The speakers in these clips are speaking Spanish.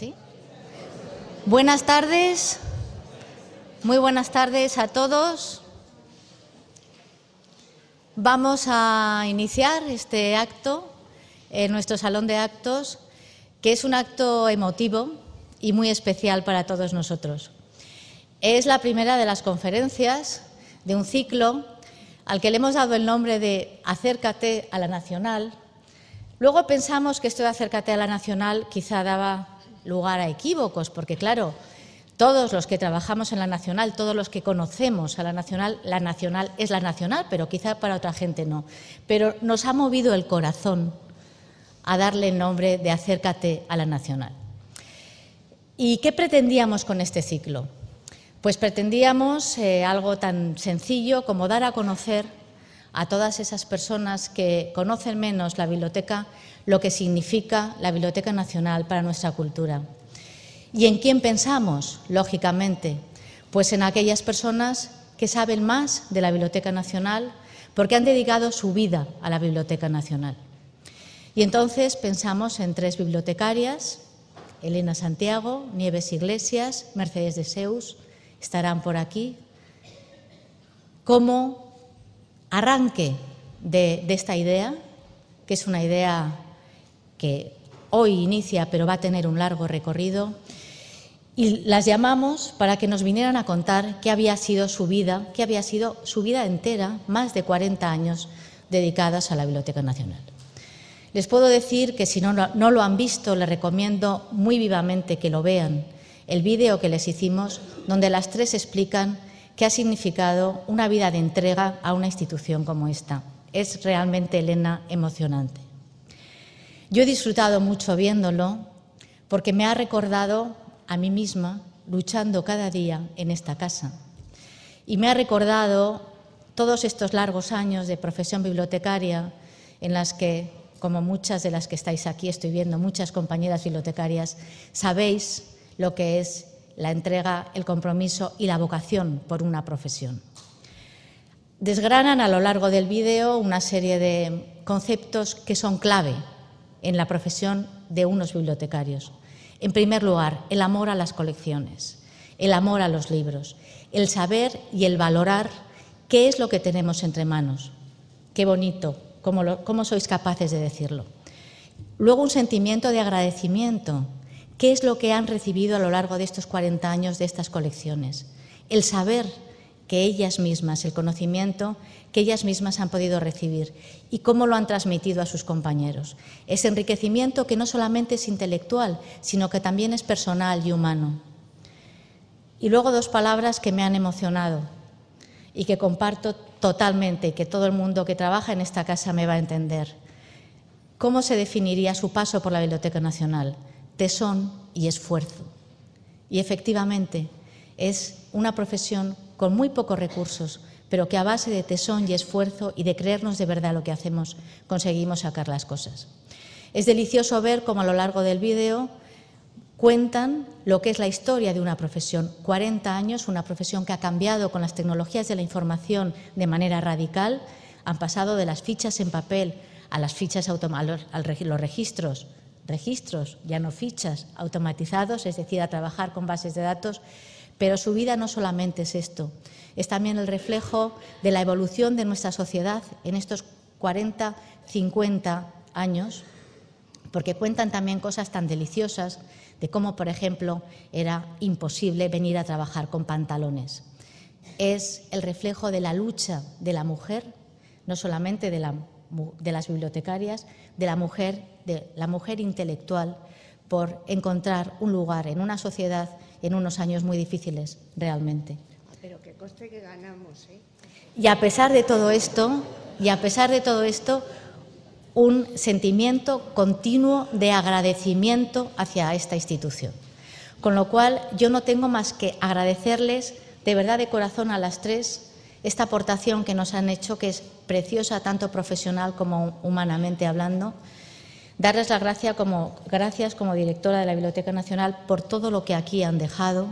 ¿Sí? Buenas tardes, muy buenas tardes a todos. Vamos a iniciar este acto en nuestro salón de actos, que es un acto emotivo y muy especial para todos nosotros. Es la primera de las conferencias de un ciclo al que le hemos dado el nombre de Acércate a la Nacional. Luego pensamos que esto de Acércate a la Nacional quizá daba lugar a equívocos, porque claro, todos los que trabajamos en la Nacional, todos los que conocemos a la Nacional es la Nacional, pero quizá para otra gente no. Pero nos ha movido el corazón a darle el nombre de Acércate a la Nacional. ¿Y qué pretendíamos con este ciclo? Pues pretendíamos algo tan sencillo como dar a conocer a todas esas personas que conocen menos la biblioteca, lo que significa la Biblioteca Nacional para nuestra cultura. ¿Y en quién pensamos? Lógicamente, pues en aquellas personas que saben más de la Biblioteca Nacional porque han dedicado su vida a la Biblioteca Nacional. Y entonces pensamos en tres bibliotecarias: Elena Santiago, Nieves Iglesias, Mercedes de Seus, estarán por aquí, como arranque de esta idea, que es una idea que hoy inicia pero va a tener un largo recorrido, y las llamamos para que nos vinieran a contar qué había sido su vida, entera, más de 40 años dedicadas a la Biblioteca Nacional. Les puedo decir que si no lo han visto, les recomiendo muy vivamente que lo vean, el vídeo que les hicimos, donde las tres explican qué ha significado una vida de entrega a una institución como esta. Es realmente, Elena, emocionante. Yo he disfrutado mucho viéndolo porque me ha recordado a mí misma luchando cada día en esta casa. Y me ha recordado todos estos largos años de profesión bibliotecaria en las que, como muchas de las que estáis aquí, estoy viendo muchas compañeras bibliotecarias, sabéis lo que es la entrega, el compromiso y la vocación por una profesión. Desgranan a lo largo del vídeo una serie de conceptos que son clave en la profesión de unos bibliotecarios. En primer lugar, el amor a las colecciones, el amor a los libros, el saber y el valorar qué es lo que tenemos entre manos. Qué bonito, cómo sois capaces de decirlo. Luego, un sentimiento de agradecimiento. ¿Qué es lo que han recibido a lo largo de estos 40 años de estas colecciones? El saber que ellas mismas, el conocimiento que ellas mismas han podido recibir y cómo lo han transmitido a sus compañeros. Ese enriquecimiento que no solamente es intelectual, sino que también es personal y humano. Y luego dos palabras que me han emocionado y que comparto totalmente y que todo el mundo que trabaja en esta casa me va a entender. ¿Cómo se definiría su paso por la Biblioteca Nacional? Tesón y esfuerzo. Y efectivamente es una profesión con muy pocos recursos, pero que a base de tesón y esfuerzo y de creernos de verdad lo que hacemos, conseguimos sacar las cosas. Es delicioso ver cómo a lo largo del vídeo cuentan lo que es la historia de una profesión. 40 años, una profesión que ha cambiado con las tecnologías de la información de manera radical. Han pasado de las fichas en papel a las fichas los registros, ya no fichas, automatizados, es decir, a trabajar con bases de datos. Pero su vida no solamente es esto, es también el reflejo de la evolución de nuestra sociedad en estos 40, 50 años, porque cuentan también cosas tan deliciosas de cómo, por ejemplo, era imposible venir a trabajar con pantalones. Es el reflejo de la lucha de la mujer, no solamente de las bibliotecarias, de la mujer intelectual, por encontrar un lugar en una sociedad en unos años muy difíciles, realmente. Pero que conste que ganamos, ¿eh? Y a pesar de todo esto, un sentimiento continuo de agradecimiento hacia esta institución. Con lo cual, yo no tengo más que agradecerles de verdad de corazón a las tres esta aportación que nos han hecho, que es preciosa tanto profesional como humanamente hablando. Darles las gracias como directora de la Biblioteca Nacional por todo lo que aquí han dejado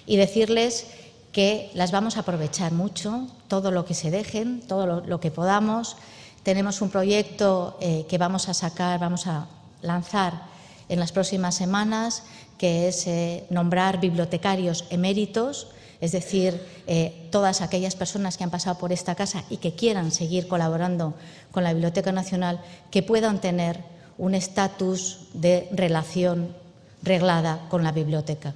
y decirles que las vamos a aprovechar mucho, todo lo que se dejen, todo lo que podamos. Tenemos un proyecto que vamos a lanzar en las próximas semanas, que es nombrar bibliotecarios eméritos, es decir, todas aquellas personas que han pasado por esta casa y que quieran seguir colaborando con la Biblioteca Nacional, que puedan tener un estatus de relación reglada con la biblioteca.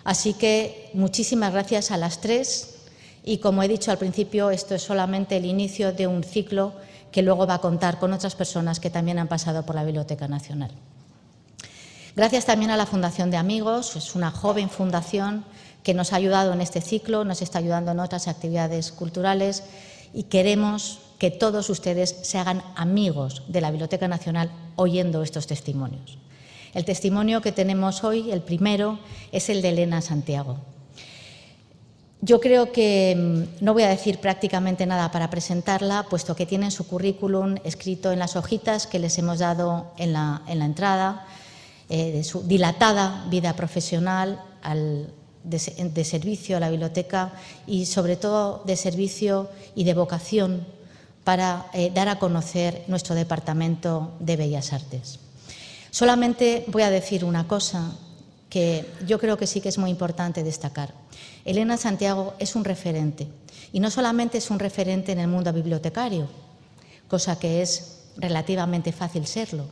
Así que muchísimas gracias a las tres y, como he dicho al principio, esto es solamente el inicio de un ciclo que luego va a contar con otras personas que también han pasado por la Biblioteca Nacional. Gracias también a la Fundación de Amigos, es una joven fundación que nos ha ayudado en este ciclo, nos está ayudando en otras actividades culturales y queremos que todos ustedes se hagan amigos de la Biblioteca Nacional oyendo estos testimonios. El testimonio que tenemos hoy, el primero, es el de Elena Santiago. Yo creo que no voy a decir prácticamente nada para presentarla, puesto que tienen su currículum escrito en las hojitas que les hemos dado en la entrada, de su dilatada vida profesional de servicio a la biblioteca y, sobre todo, de servicio y de vocación para dar a conocer nuestro Departamento de Bellas Artes. Solamente voy a decir una cosa que yo creo que sí que es muy importante destacar. Elena Santiago es un referente, y no solamente es un referente en el mundo bibliotecario, cosa que es relativamente fácil serlo,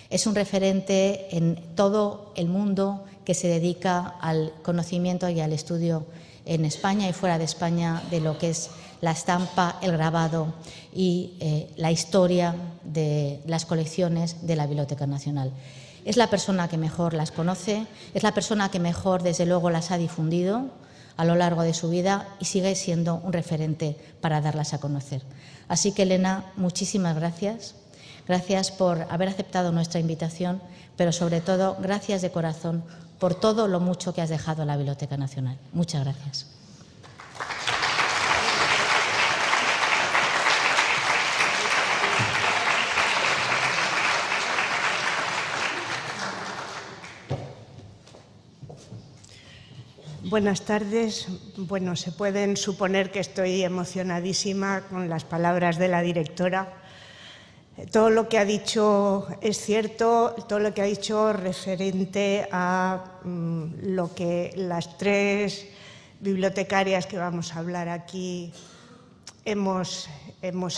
es un referente en todo el mundo que se dedica al conocimiento y al estudio en España y fuera de España de lo que es la estampa, el grabado y la historia de las colecciones de la Biblioteca Nacional. Es la persona que mejor las conoce, es la persona que mejor, desde luego, las ha difundido a lo largo de su vida y sigue siendo un referente para darlas a conocer. Así que, Elena, muchísimas gracias. Gracias por haber aceptado nuestra invitación, pero sobre todo, gracias de corazón por todo lo mucho que has dejado a la Biblioteca Nacional. Muchas gracias. Buenas tardes. Bueno, se pueden suponer que estoy emocionadísima con las palabras de la directora. Todo lo que ha dicho es cierto, todo lo que ha dicho referente a lo que las tres bibliotecarias que vamos a hablar aquí hemos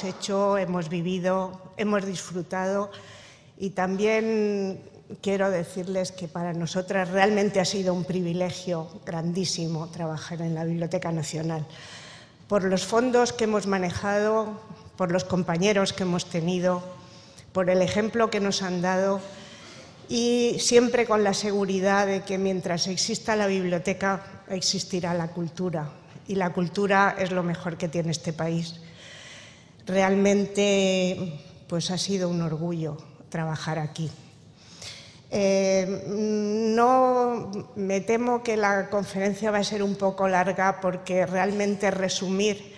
hecho, hemos vivido, hemos disfrutado, y también quiero decirles que para nosotras realmente ha sido un privilegio grandísimo trabajar en la Biblioteca Nacional, por los fondos que hemos manejado, por los compañeros que hemos tenido, por el ejemplo que nos han dado, y siempre con la seguridad de que mientras exista la biblioteca existirá la cultura, y la cultura es lo mejor que tiene este país. Realmente pues ha sido un orgullo trabajar aquí. No me temo que la conferencia va a ser un poco larga, porque realmente resumir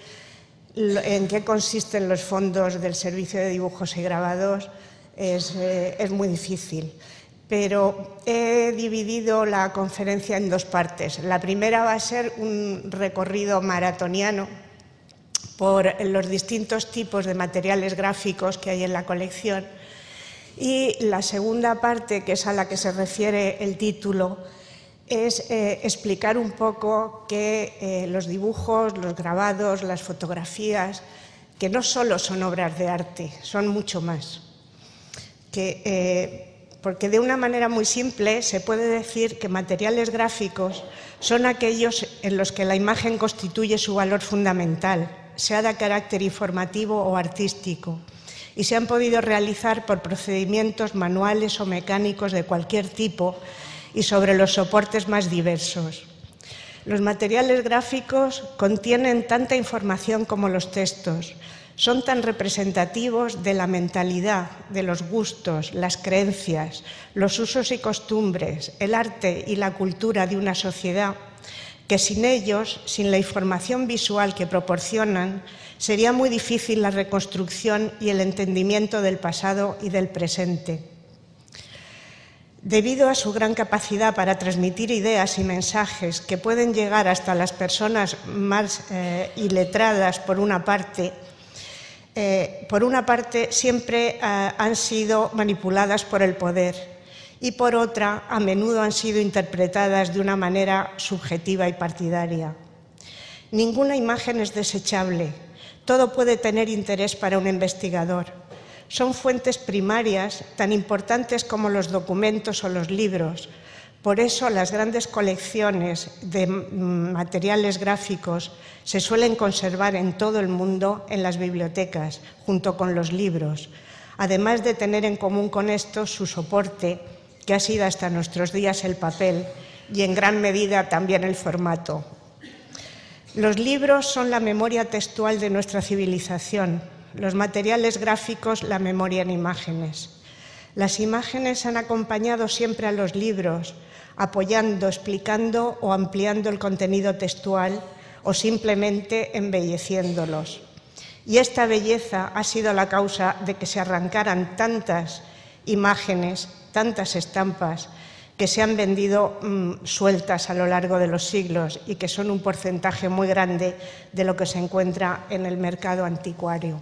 en qué consisten los fondos del Servicio de Dibujos y Grabados es muy difícil. Pero he dividido la conferencia en dos partes. La primera va a ser un recorrido maratoniano por los distintos tipos de materiales gráficos que hay en la colección. Y la segunda parte, que es a la que se refiere el título, es explicar un poco que los dibujos, los grabados, las fotografías, que no solo son obras de arte, son mucho más. Porque de una manera muy simple se puede decir que materiales gráficos son aquellos en los que la imagen constituye su valor fundamental, sea de carácter informativo o artístico, y se han podido realizar por procedimientos manuales o mecánicos de cualquier tipo y sobre los soportes más diversos. Los materiales gráficos contienen tanta información como los textos, son tan representativos de la mentalidad, de los gustos, las creencias, los usos y costumbres, el arte y la cultura de una sociedad, que sin ellos, sin la información visual que proporcionan, sería muy difícil la reconstrucción y el entendimiento del pasado y del presente. Debido a su gran capacidad para transmitir ideas y mensajes que pueden llegar hasta las personas más iletradas, por una parte siempre han sido manipuladas por el poder, y por otra, a menudo han sido interpretadas de una manera subjetiva y partidaria. Ninguna imagen es desechable, todo puede tener interés para un investigador. Son fuentes primarias tan importantes como los documentos o los libros. Por eso las grandes colecciones de materiales gráficos se suelen conservar en todo el mundo en las bibliotecas, junto con los libros, además de tener en común con esto su soporte, que ha sido hasta nuestros días el papel y en gran medida también el formato. Los libros son la memoria textual de nuestra civilización, los materiales gráficos la memoria en imágenes. Las imágenes han acompañado siempre a los libros, apoyando, explicando o ampliando el contenido textual o simplemente embelleciéndolos. Y esta belleza ha sido la causa de que se arrancaran tantas imágenes, tantas estampas que se han vendido sueltas a lo largo de los siglos y que son un porcentaje muy grande de lo que se encuentra en el mercado anticuario.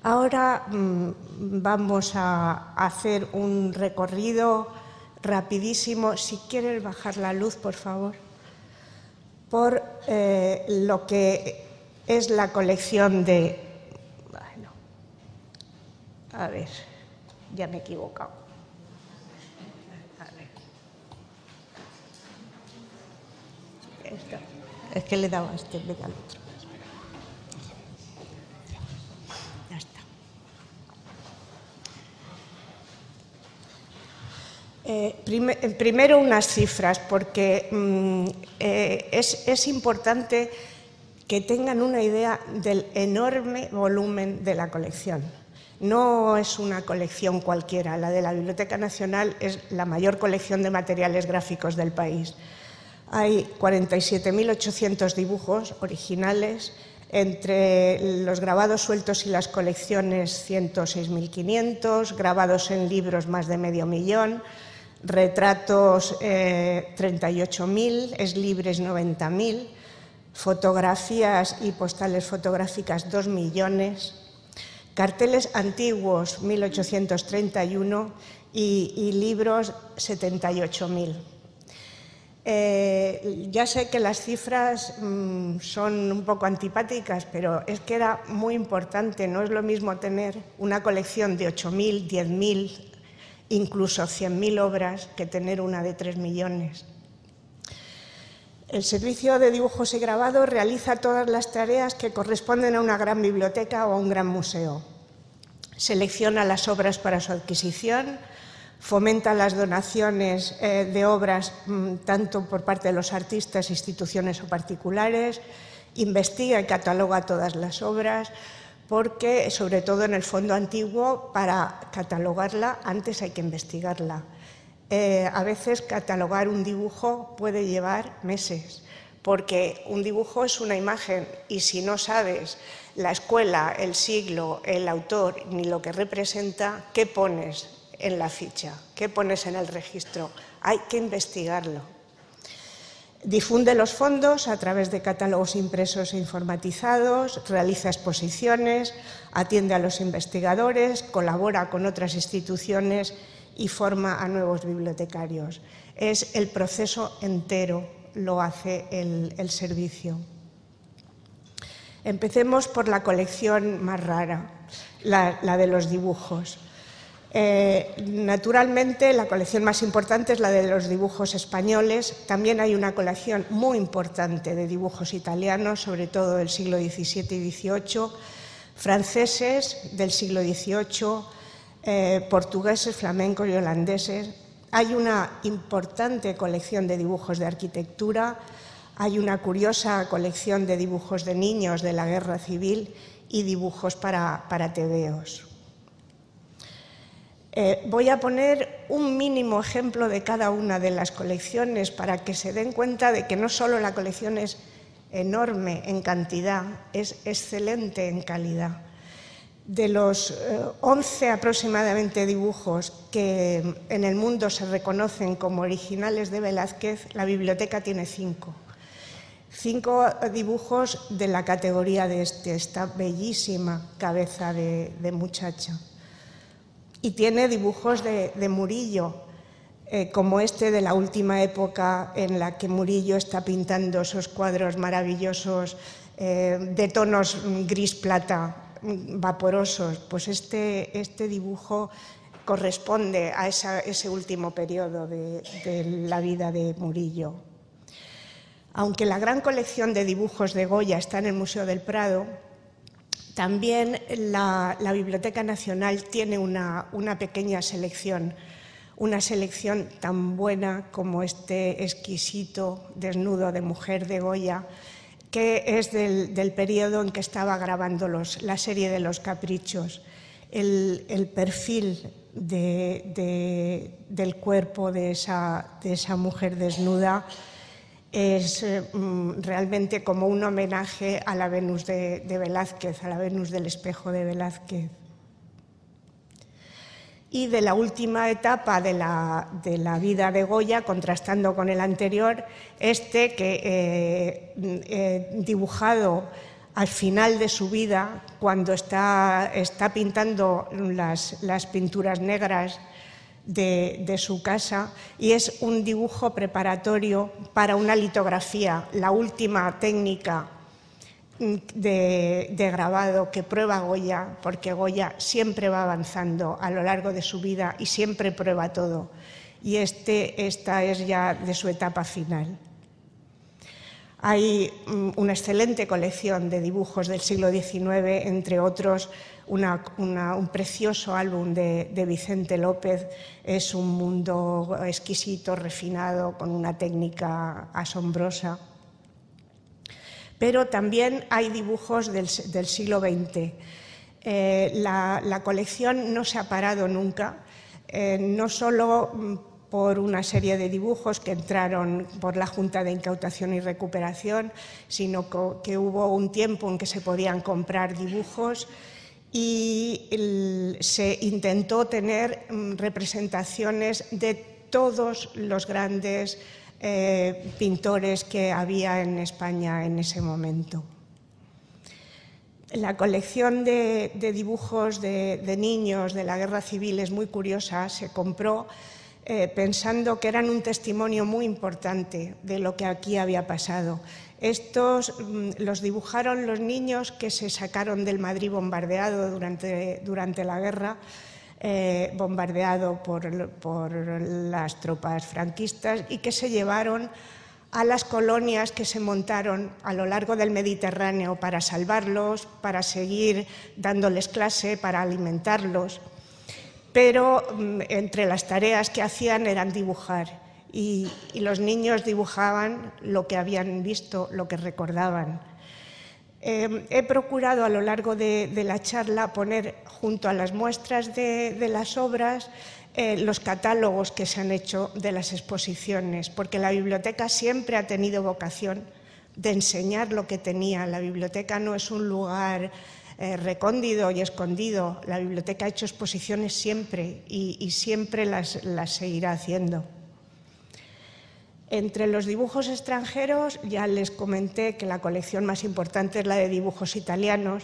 Ahora vamos a hacer un recorrido rapidísimo, si quieres bajar la luz, por favor, por lo que es la colección de... Bueno, a ver, ya me he equivocado. Es que le he dado a este en vez al otro. Ya está. Primero unas cifras, porque es importante que tengan una idea del enorme volumen de la colección. No es una colección cualquiera, la de la Biblioteca Nacional es la mayor colección de materiales gráficos del país. Hay 47.800 dibujos originales, entre los grabados sueltos y las colecciones 106.500, grabados en libros más de 500.000, retratos 38.000, exlibres 90.000, fotografías y postales fotográficas 2 millones, carteles antiguos 1.831 y libros 78.000. Ya sé que las cifras son un poco antipáticas, pero es que era muy importante. No es lo mismo tener una colección de 8.000, 10.000, incluso 100.000 obras que tener una de 3 millones. El Servicio de Dibujos y Grabados realiza todas las tareas que corresponden a una gran biblioteca o a un gran museo. Selecciona las obras para su adquisición, fomenta las donaciones de obras tanto por parte de los artistas, instituciones o particulares, investiga y cataloga todas las obras, porque, sobre todo en el fondo antiguo, para catalogarla antes hay que investigarla. A veces catalogar un dibujo puede llevar meses, porque un dibujo es una imagen y si no sabes la escuela, el siglo, el autor ni lo que representa, ¿qué pones en la ficha? ¿Qué pones en el registro? Hay que investigarlo. Difunde los fondos a través de catálogos impresos e informatizados, realiza exposiciones, atiende a los investigadores, colabora con otras instituciones y forma a nuevos bibliotecarios. Es el proceso entero, lo hace el servicio. Empecemos por la colección más rara, la de los dibujos. Naturalmente, la colección más importante es la de los dibujos españoles. También hay una colección muy importante de dibujos italianos, sobre todo del siglo XVII y XVIII, franceses del siglo XVIII, portugueses, flamencos y holandeses. Hay una importante colección de dibujos de arquitectura, hay una curiosa colección de dibujos de niños de la Guerra Civil y dibujos para tebeos. Voy a poner un mínimo ejemplo de cada una de las colecciones para que se den cuenta de que no solo la colección es enorme en cantidad, es excelente en calidad. De los 11 aproximadamente dibujos que en el mundo se reconocen como originales de Velázquez, la biblioteca tiene 5. 5 dibujos de la categoría de esta bellísima cabeza de muchacha. Y tiene dibujos de Murillo, como este de la última época en la que Murillo está pintando esos cuadros maravillosos de tonos gris-plata, vaporosos. Pues este dibujo corresponde a ese último periodo de la vida de Murillo. Aunque la gran colección de dibujos de Goya está en el Museo del Prado, también la Biblioteca Nacional tiene una pequeña selección, una selección tan buena como este exquisito desnudo de mujer de Goya, que es del periodo en que estaba grabando la serie de Los Caprichos. El perfil del cuerpo de esa mujer desnuda es realmente como un homenaje a la Venus de Velázquez, a la Venus del espejo de Velázquez. Y de la última etapa de la vida de Goya, contrastando con el anterior, dibujado al final de su vida, cuando está pintando las pinturas negras de su casa, y es un dibujo preparatorio para una litografía, la última técnica de grabado que prueba Goya, porque Goya siempre va avanzando a lo largo de su vida y siempre prueba todo, y esta es ya de su etapa final. Hay una excelente colección de dibujos del siglo XIX, entre otros un precioso álbum de Vicente López. Es un mundo exquisito, refinado, con una técnica asombrosa. Pero también hay dibujos del siglo XX. La colección no se ha parado nunca, no solo por una serie de dibujos que entraron por la Junta de Incautación y Recuperación, sino que hubo un tiempo en que se podían comprar dibujos y se intentó tener representaciones de todos los grandes pintores que había en España en ese momento. La colección de dibujos de niños de la Guerra Civil es muy curiosa. Se compró pensando que eran un testimonio muy importante de lo que aquí había pasado. Estos los dibujaron los niños que se sacaron del Madrid bombardeado durante la guerra, bombardeado por las tropas franquistas, y que se llevaron a las colonias que se montaron a lo largo del Mediterráneo para salvarlos, para seguir dándoles clase, para alimentarlos. Pero entre las tareas que hacían eran dibujar, y los niños dibujaban lo que habían visto, lo que recordaban. He procurado a lo largo de la charla poner junto a las muestras de las obras los catálogos que se han hecho de las exposiciones, porque la biblioteca siempre ha tenido vocación de enseñar lo que tenía. La biblioteca no es un lugar recóndito y escondido. La biblioteca ha hecho exposiciones siempre y siempre las seguirá haciendo. Entre los dibujos extranjeros, ya les comenté que la colección más importante es la de dibujos italianos,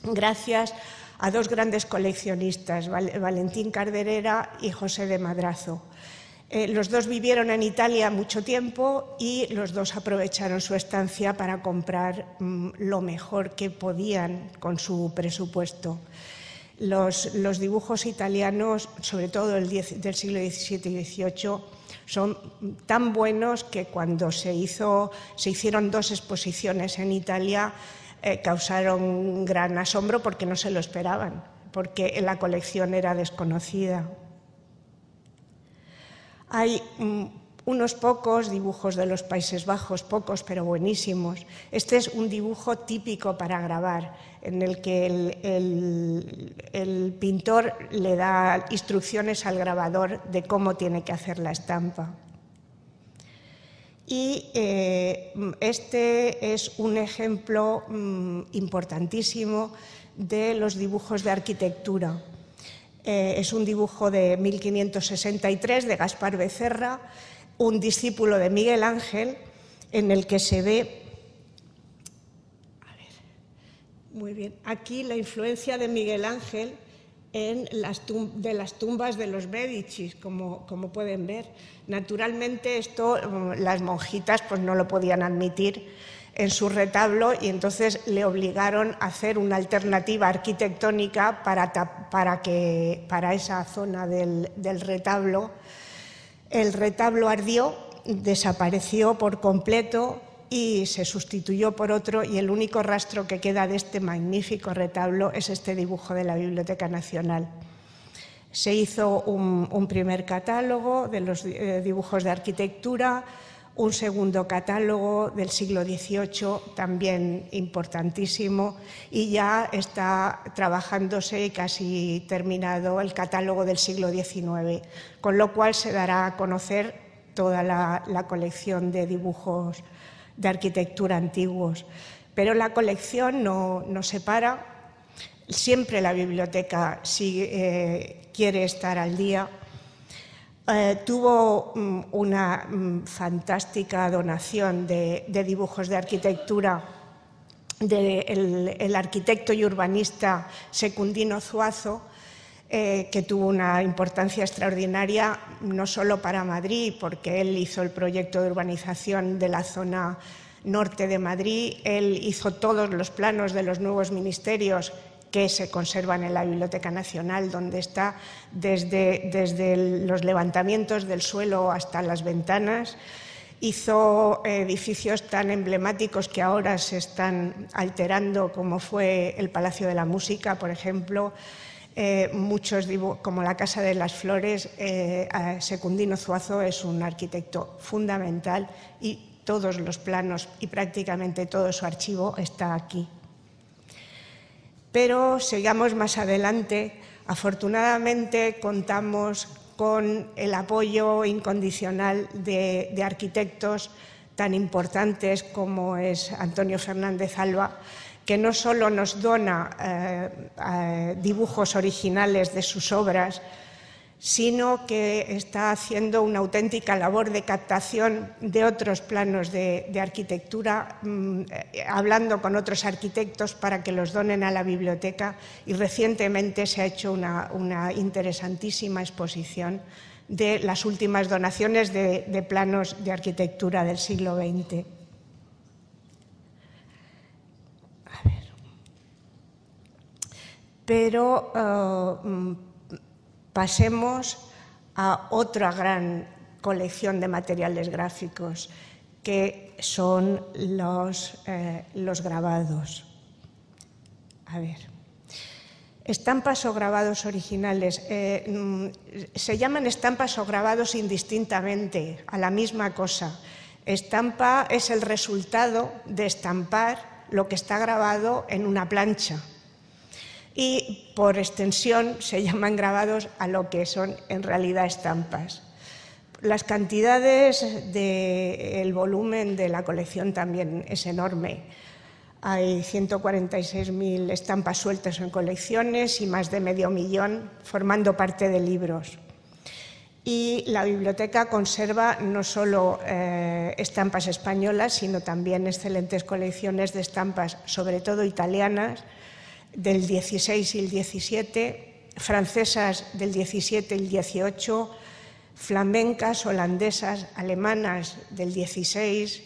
gracias a dos grandes coleccionistas, Valentín Carderera y José de Madrazo. Los dos vivieron en Italia mucho tiempo y los dos aprovecharon su estancia para comprar lo mejor que podían con su presupuesto. Los dibujos italianos, sobre todo del siglo XVII y XVIII, son tan buenos que cuando se hicieron dos exposiciones en Italia, causaron gran asombro porque no se lo esperaban, porque la colección era desconocida. Hay unos pocos dibujos de los Países Bajos, pocos pero buenísimos. Este es un dibujo típico para grabar, en el que el pintor le da instrucciones al grabador de cómo tiene que hacer la estampa. Y este es un ejemplo importantísimo de los dibujos de arquitectura. Es un dibujo de 1563 de Gaspar Becerra, un discípulo de Miguel Ángel, en el que se ve, muy bien, aquí la influencia de Miguel Ángel de las tumbas de los Médicis, como pueden ver. Naturalmente esto las monjitas pues no lo podían admitir en su retablo y entonces le obligaron a hacer una alternativa arquitectónica para esa zona del retablo. El retablo ardió, desapareció por completo y se sustituyó por otro, y el único rastro que queda de este magnífico retablo es este dibujo de la Biblioteca Nacional. Se hizo un primer catálogo de los dibujos de arquitectura, un segundo catálogo del siglo XVIII, también importantísimo, y ya está trabajándose y casi terminado el catálogo del siglo XIX, con lo cual se dará a conocer toda la colección de dibujos de arquitectura antiguos. Pero la colección no se para, siempre la biblioteca quiere estar al día. Tuvo una fantástica donación de dibujos de arquitectura del arquitecto y urbanista Secundino Zuazo, que tuvo una importancia extraordinaria no solo para Madrid, porque él hizo el proyecto de urbanización de la zona norte de Madrid, él hizo todos los planos de los nuevos ministerios que se conservan en la Biblioteca Nacional, donde está desde los levantamientos del suelo hasta las ventanas. Hizo edificios tan emblemáticos que ahora se están alterando, como fue el Palacio de la Música, por ejemplo. Muchos como la Casa de las Flores. Secundino Zuazo es un arquitecto fundamental y todos los planos y prácticamente todo su archivo está aquí. Pero sigamos más adelante. Afortunadamente contamos con el apoyo incondicional de arquitectos tan importantes como es Antonio Fernández Alba, que no solo nos dona dibujos originales de sus obras, sino que está haciendo una auténtica labor de captación de otros planos de arquitectura, hablando con otros arquitectos para que los donen a la biblioteca, y recientemente se ha hecho una interesantísima exposición de las últimas donaciones de planos de arquitectura del siglo XX. Pero pasemos a otra gran colección de materiales gráficos, que son los grabados. A ver, estampas o grabados originales. Se llaman estampas o grabados indistintamente, a la misma cosa. Estampa es el resultado de estampar lo que está grabado en una plancha. Y por extensión se llaman grabados a lo que son en realidad estampas. Las cantidades del volumen de la colección también es enorme. Hay 146.000 estampas sueltas en colecciones y más de 500.000 formando parte de libros. Y la biblioteca conserva no solo estampas españolas, sino también excelentes colecciones de estampas, sobre todo italianas, del 16 y el 17, francesas del 17 y el 18, flamencas, holandesas, alemanas del 16,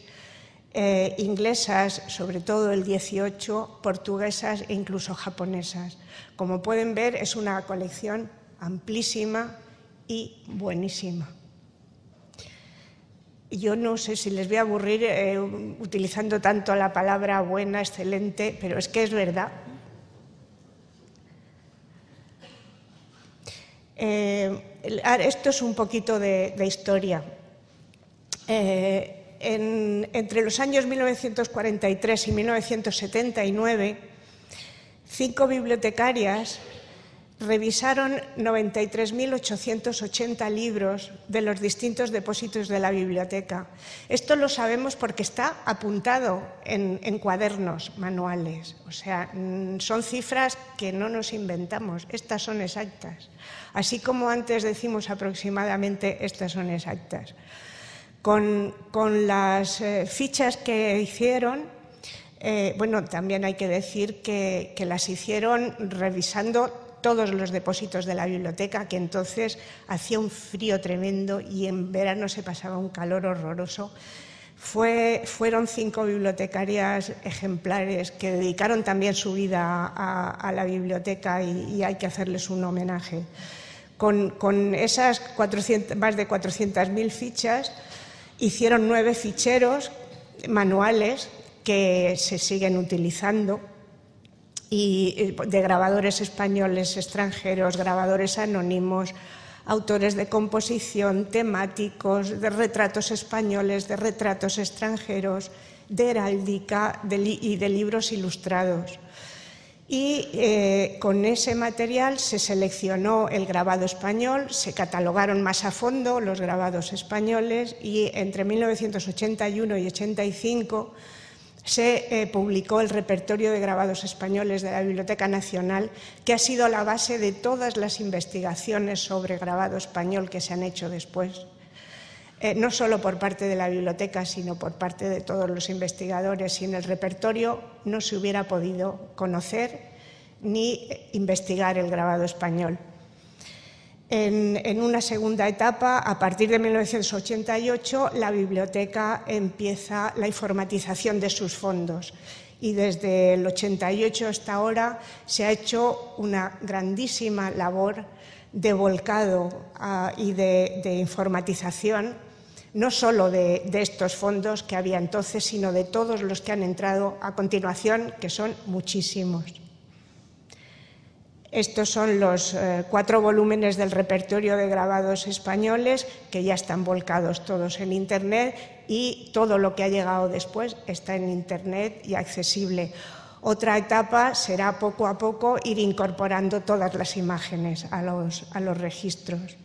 inglesas, sobre todo el 18, portuguesas e incluso japonesas. Como pueden ver, es una colección amplísima y buenísima. Yo no sé si les voy a aburrir utilizando tanto la palabra buena, excelente, pero es que es verdad. Esto es un poquito de historia. Entre los años 1943 y 1979, 5 bibliotecarias revisaron 93.880 libros de los distintos depósitos de la biblioteca. Esto lo sabemos porque está apuntado en cuadernos manuales. O sea, son cifras que no nos inventamos, estas son exactas. Así como antes decimos aproximadamente, estas son exactas. Con las fichas que hicieron, bueno, también hay que decir que las hicieron revisando todos los depósitos de la biblioteca, que entonces hacía un frío tremendo y en verano se pasaba un calor horroroso. Fueron 5 bibliotecarias ejemplares que dedicaron también su vida a la biblioteca y hay que hacerles un homenaje. Con esas más de 400.000 fichas, hicieron 9 ficheros manuales que se siguen utilizando, y de grabadores españoles, extranjeros, grabadores anónimos, autores de composición, temáticos, de retratos españoles, de retratos extranjeros, de heráldica y de libros ilustrados. Y con ese material se seleccionó el grabado español, se catalogaron más a fondo los grabados españoles y entre 1981 y 85 se publicó el repertorio de grabados españoles de la Biblioteca Nacional, que ha sido la base de todas las investigaciones sobre grabado español que se han hecho después. No solo por parte de la biblioteca, sino por parte de todos los investigadores. Sin el repertorio no se hubiera podido conocer ni investigar el grabado español. En una segunda etapa, a partir de 1988, la biblioteca empieza la informatización de sus fondos y desde el 88 hasta ahora se ha hecho una grandísima labor de volcado y de informatización, no solo de estos fondos que había entonces, sino de todos los que han entrado a continuación, que son muchísimos. Estos son los 4 volúmenes del repertorio de grabados españoles, que ya están volcados todos en Internet, y todo lo que ha llegado después está en Internet y accesible. Otra etapa será poco a poco ir incorporando todas las imágenes a los registros.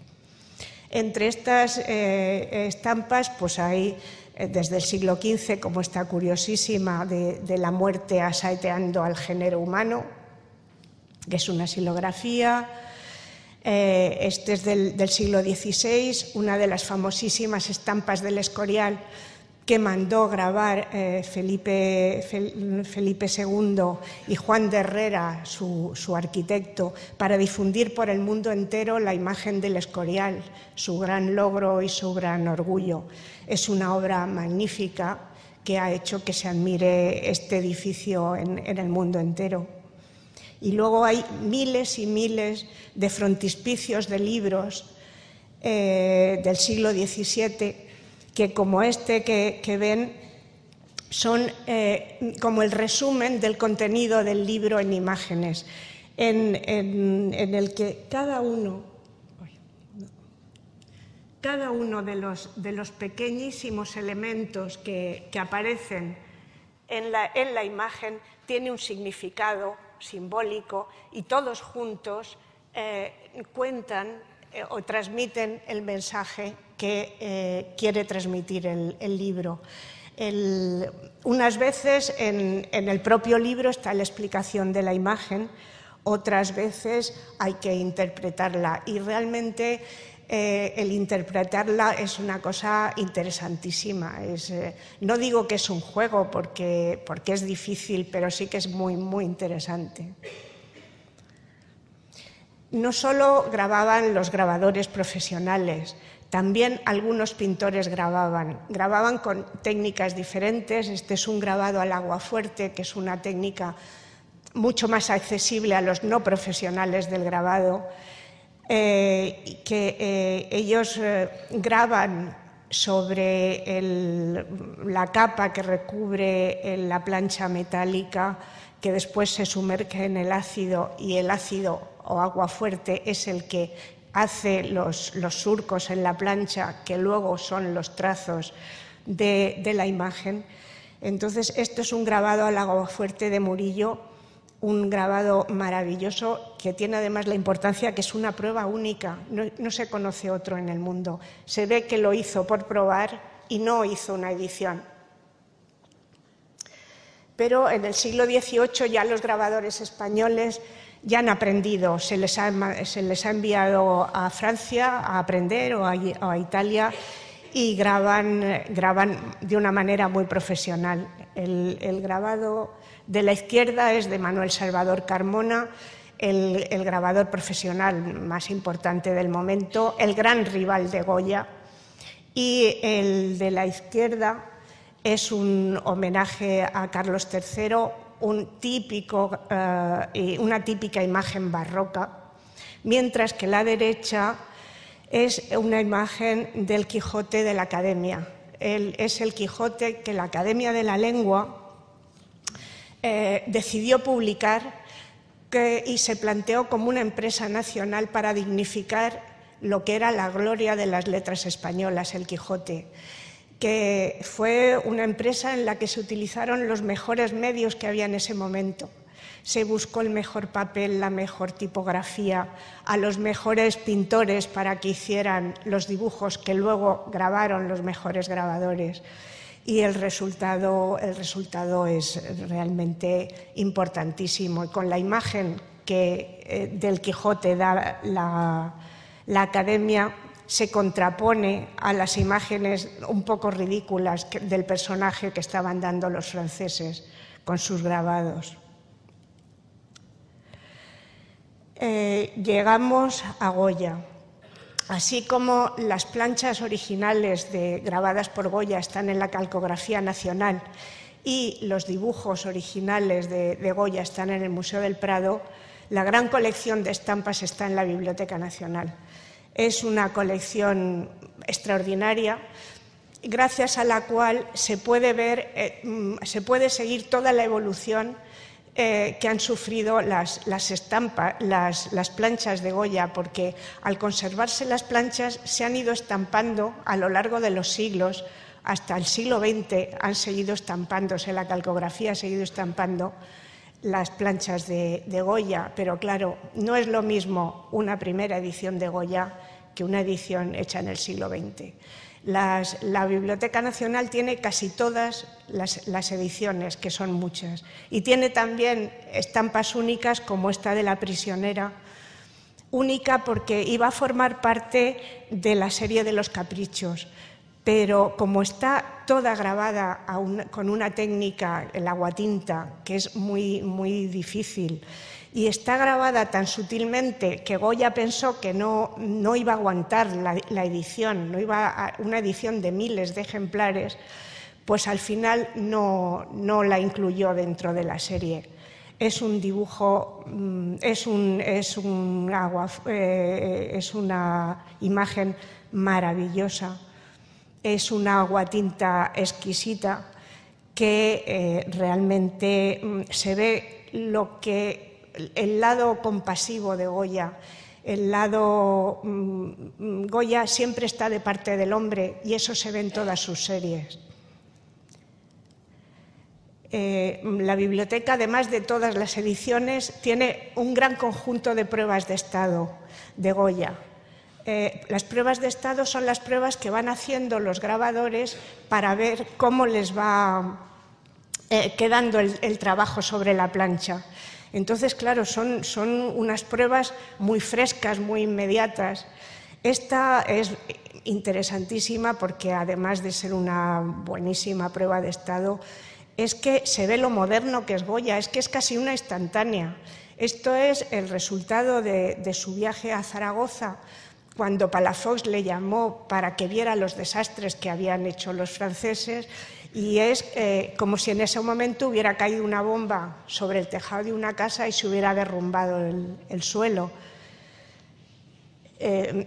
Entre estas estampas pues hay desde el siglo XV, como esta curiosísima de la muerte asaeteando al género humano, que es una xilografía. Este es del siglo XVI, una de las famosísimas estampas del Escorial que mandó grabar Felipe II y Juan de Herrera, su arquitecto, para difundir por el mundo entero la imagen del Escorial, su gran logro y su gran orgullo. Es una obra magnífica que ha hecho que se admire este edificio en el mundo entero. Y luego hay miles y miles de frontispicios de libros del siglo XVII que, como este que ven, son como el resumen del contenido del libro en imágenes, en el que cada uno de los pequeñísimos elementos que aparecen en la imagen tiene un significado simbólico y todos juntos cuentan o transmiten el mensaje que quiere transmitir el libro. Unas veces en el propio libro está la explicación de la imagen, otras veces hay que interpretarla y realmente el interpretarla es una cosa interesantísima. No digo que es un juego porque es difícil, pero sí que es muy, muy interesante. No solo grababan los grabadores profesionales, también algunos pintores grababan con técnicas diferentes. Este es un grabado al aguafuerte, que es una técnica mucho más accesible a los no profesionales del grabado, que ellos graban sobre la capa que recubre la plancha metálica, que después se sumerge en el ácido, y el ácido o agua fuerte es el que hace los surcos en la plancha, que luego son los trazos de la imagen. Entonces, esto es un grabado al aguafuerte de Murillo, un grabado maravilloso que tiene además la importancia que es una prueba única, no se conoce otro en el mundo. Se ve que lo hizo por probar y no hizo una edición. Pero en el siglo XVIII ya los grabadores españoles ya han aprendido, se les ha enviado a Francia a aprender o a Italia y graban de una manera muy profesional. El grabado de la izquierda es de Manuel Salvador Carmona, el grabador profesional más importante del momento, el gran rival de Goya, y el de la izquierda es un homenaje a Carlos III, una típica imagen barroca, mientras que la derecha es una imagen del Quijote de la Academia. Es el Quijote que la Academia de la Lengua decidió publicar y se planteó como una empresa nacional para dignificar lo que era la gloria de las letras españolas, el Quijote, que fue una empresa en la que se utilizaron los mejores medios que había en ese momento. Se buscó el mejor papel, la mejor tipografía, a los mejores pintores para que hicieran los dibujos que luego grabaron los mejores grabadores. Y el resultado es realmente importantísimo. Y con la imagen que del Quijote da la Academia se contrapone a las imágenes un poco ridículas del personaje que estaban dando los franceses con sus grabados. Llegamos a Goya. Así como las planchas originales grabadas por Goya están en la Calcografía Nacional y los dibujos originales de Goya están en el Museo del Prado, la gran colección de estampas está en la Biblioteca Nacional. Es una colección extraordinaria, gracias a la cual se puede seguir toda la evolución que han sufrido las planchas de Goya, porque al conservarse las planchas se han ido estampando a lo largo de los siglos. Hasta el siglo XX han seguido estampándose, la calcografía ha seguido estampando las planchas de Goya, pero claro, no es lo mismo una primera edición de Goya que una edición hecha en el siglo XX. La Biblioteca Nacional tiene casi todas las ediciones, que son muchas, y tiene también estampas únicas como esta de La prisionera, única porque iba a formar parte de la serie de los caprichos, pero como está toda grabada con una técnica, el aguatinta, que es muy difícil, y está grabada tan sutilmente que Goya pensó que no iba a aguantar la edición, no iba una edición de miles de ejemplares, pues al final no la incluyó dentro de la serie. Es un dibujo, es una imagen maravillosa, es una aguatinta exquisita que realmente se ve el lado compasivo de Goya. Goya siempre está de parte del hombre y eso se ve en todas sus series. La biblioteca, además de todas las ediciones, tiene un gran conjunto de pruebas de estado de Goya. Las pruebas de estado son las pruebas que van haciendo los grabadores para ver cómo les va quedando el trabajo sobre la plancha. Entonces, claro, son unas pruebas muy frescas, muy inmediatas. Esta es interesantísima porque, además de ser una buenísima prueba de estado, es que se ve lo moderno que es Goya, es que es casi una instantánea. Esto es el resultado de su viaje a Zaragoza, cuando Palafox le llamó para que viera los desastres que habían hecho los franceses, y es como si en ese momento hubiera caído una bomba sobre el tejado de una casa y se hubiera derrumbado el suelo.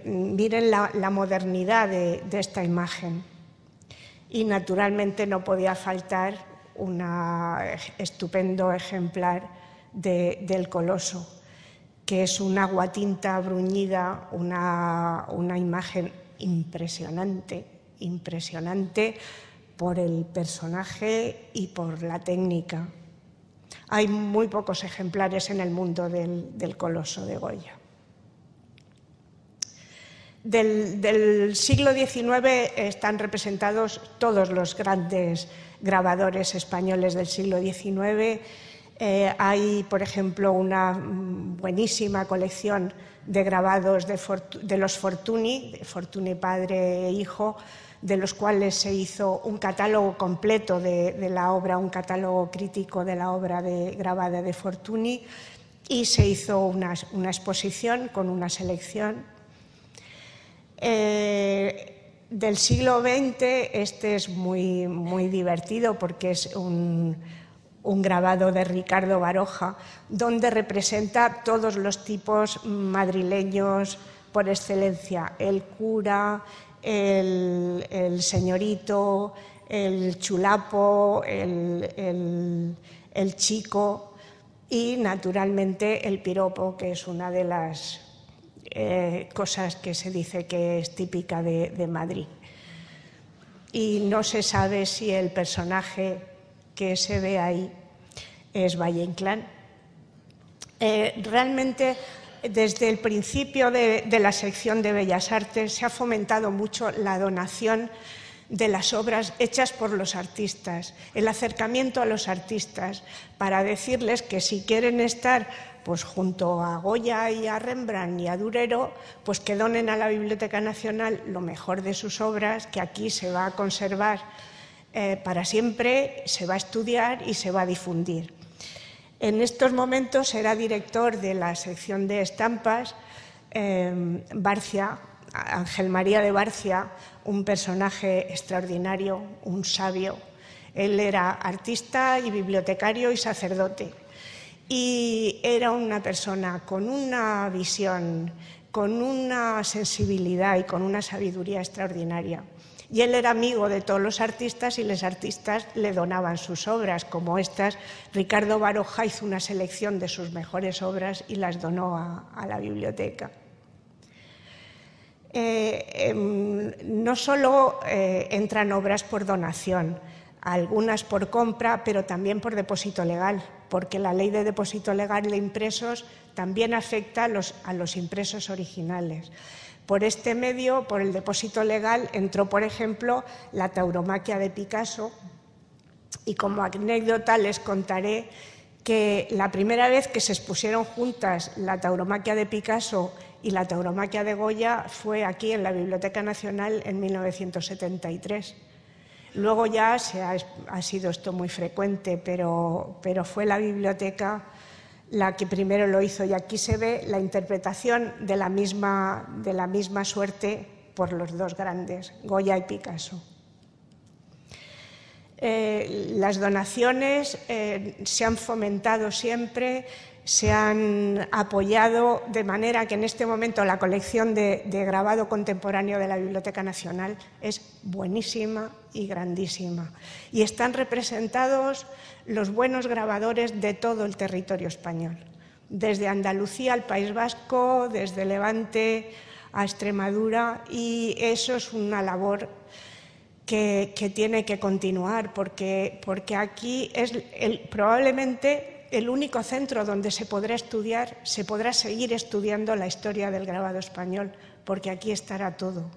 Miren la modernidad de esta imagen. Y naturalmente no podía faltar un estupendo ejemplar del Coloso, que es una aguatinta bruñida, una imagen impresionante por el personaje y por la técnica. Hay muy pocos ejemplares en el mundo del Coloso de Goya. Del siglo XIX están representados todos los grandes grabadores españoles del siglo XIX. Hay, por ejemplo, una buenísima colección de grabados de los Fortuny padre e hijo, de los cuales se hizo un catálogo completo de la obra, un catálogo crítico de la obra grabada de Fortuny, y se hizo una exposición con una selección. Del siglo XX, este es muy, muy divertido porque es un grabado de Ricardo Baroja, donde representa todos los tipos madrileños por excelencia: el cura, el señorito, el chulapo, el chico y, naturalmente, el piropo, que es una de las cosas que se dice que es típica de Madrid. Y no se sabe si el personaje que se ve ahí es Valle Inclán. Realmente, desde el principio de la sección de Bellas Artes se ha fomentado mucho la donación de las obras hechas por los artistas, el acercamiento a los artistas, para decirles que si quieren estar pues junto a Goya y a Rembrandt y a Durero, pues que donen a la Biblioteca Nacional lo mejor de sus obras, que aquí se va a conservar para siempre, se va a estudiar y se va a difundir. En estos momentos será director de la sección de estampas Barcia, Ángel María de Barcia, un personaje extraordinario, un sabio. Él era artista y bibliotecario y sacerdote. Y era una persona con una visión, con una sensibilidad y con una sabiduría extraordinaria. Y él era amigo de todos los artistas y los artistas le donaban sus obras, como estas. Ricardo Baroja hizo una selección de sus mejores obras y las donó a la biblioteca. No solo entran obras por donación, algunas por compra, pero también por depósito legal, porque la ley de depósito legal de impresos también afecta a los impresos originales. Por este medio, por el depósito legal, entró, por ejemplo, la tauromaquia de Picasso, y como anécdota les contaré que la primera vez que se expusieron juntas la tauromaquia de Picasso y la tauromaquia de Goya fue aquí en la Biblioteca Nacional en 1973. Luego ya ha sido esto muy frecuente, pero fue la biblioteca la que primero lo hizo, y aquí se ve la interpretación de la misma suerte por los dos grandes, Goya y Picasso. Las donaciones se han fomentado siempre, se han apoyado, de manera que en este momento la colección de grabado contemporáneo de la Biblioteca Nacional es buenísima y grandísima. Y están representados los buenos grabadores de todo el territorio español, desde Andalucía al País Vasco, desde Levante a Extremadura, y eso es una labor que tiene que continuar, porque aquí es probablemente el único centro donde se podrá seguir estudiando la historia del grabado español, porque aquí estará todo.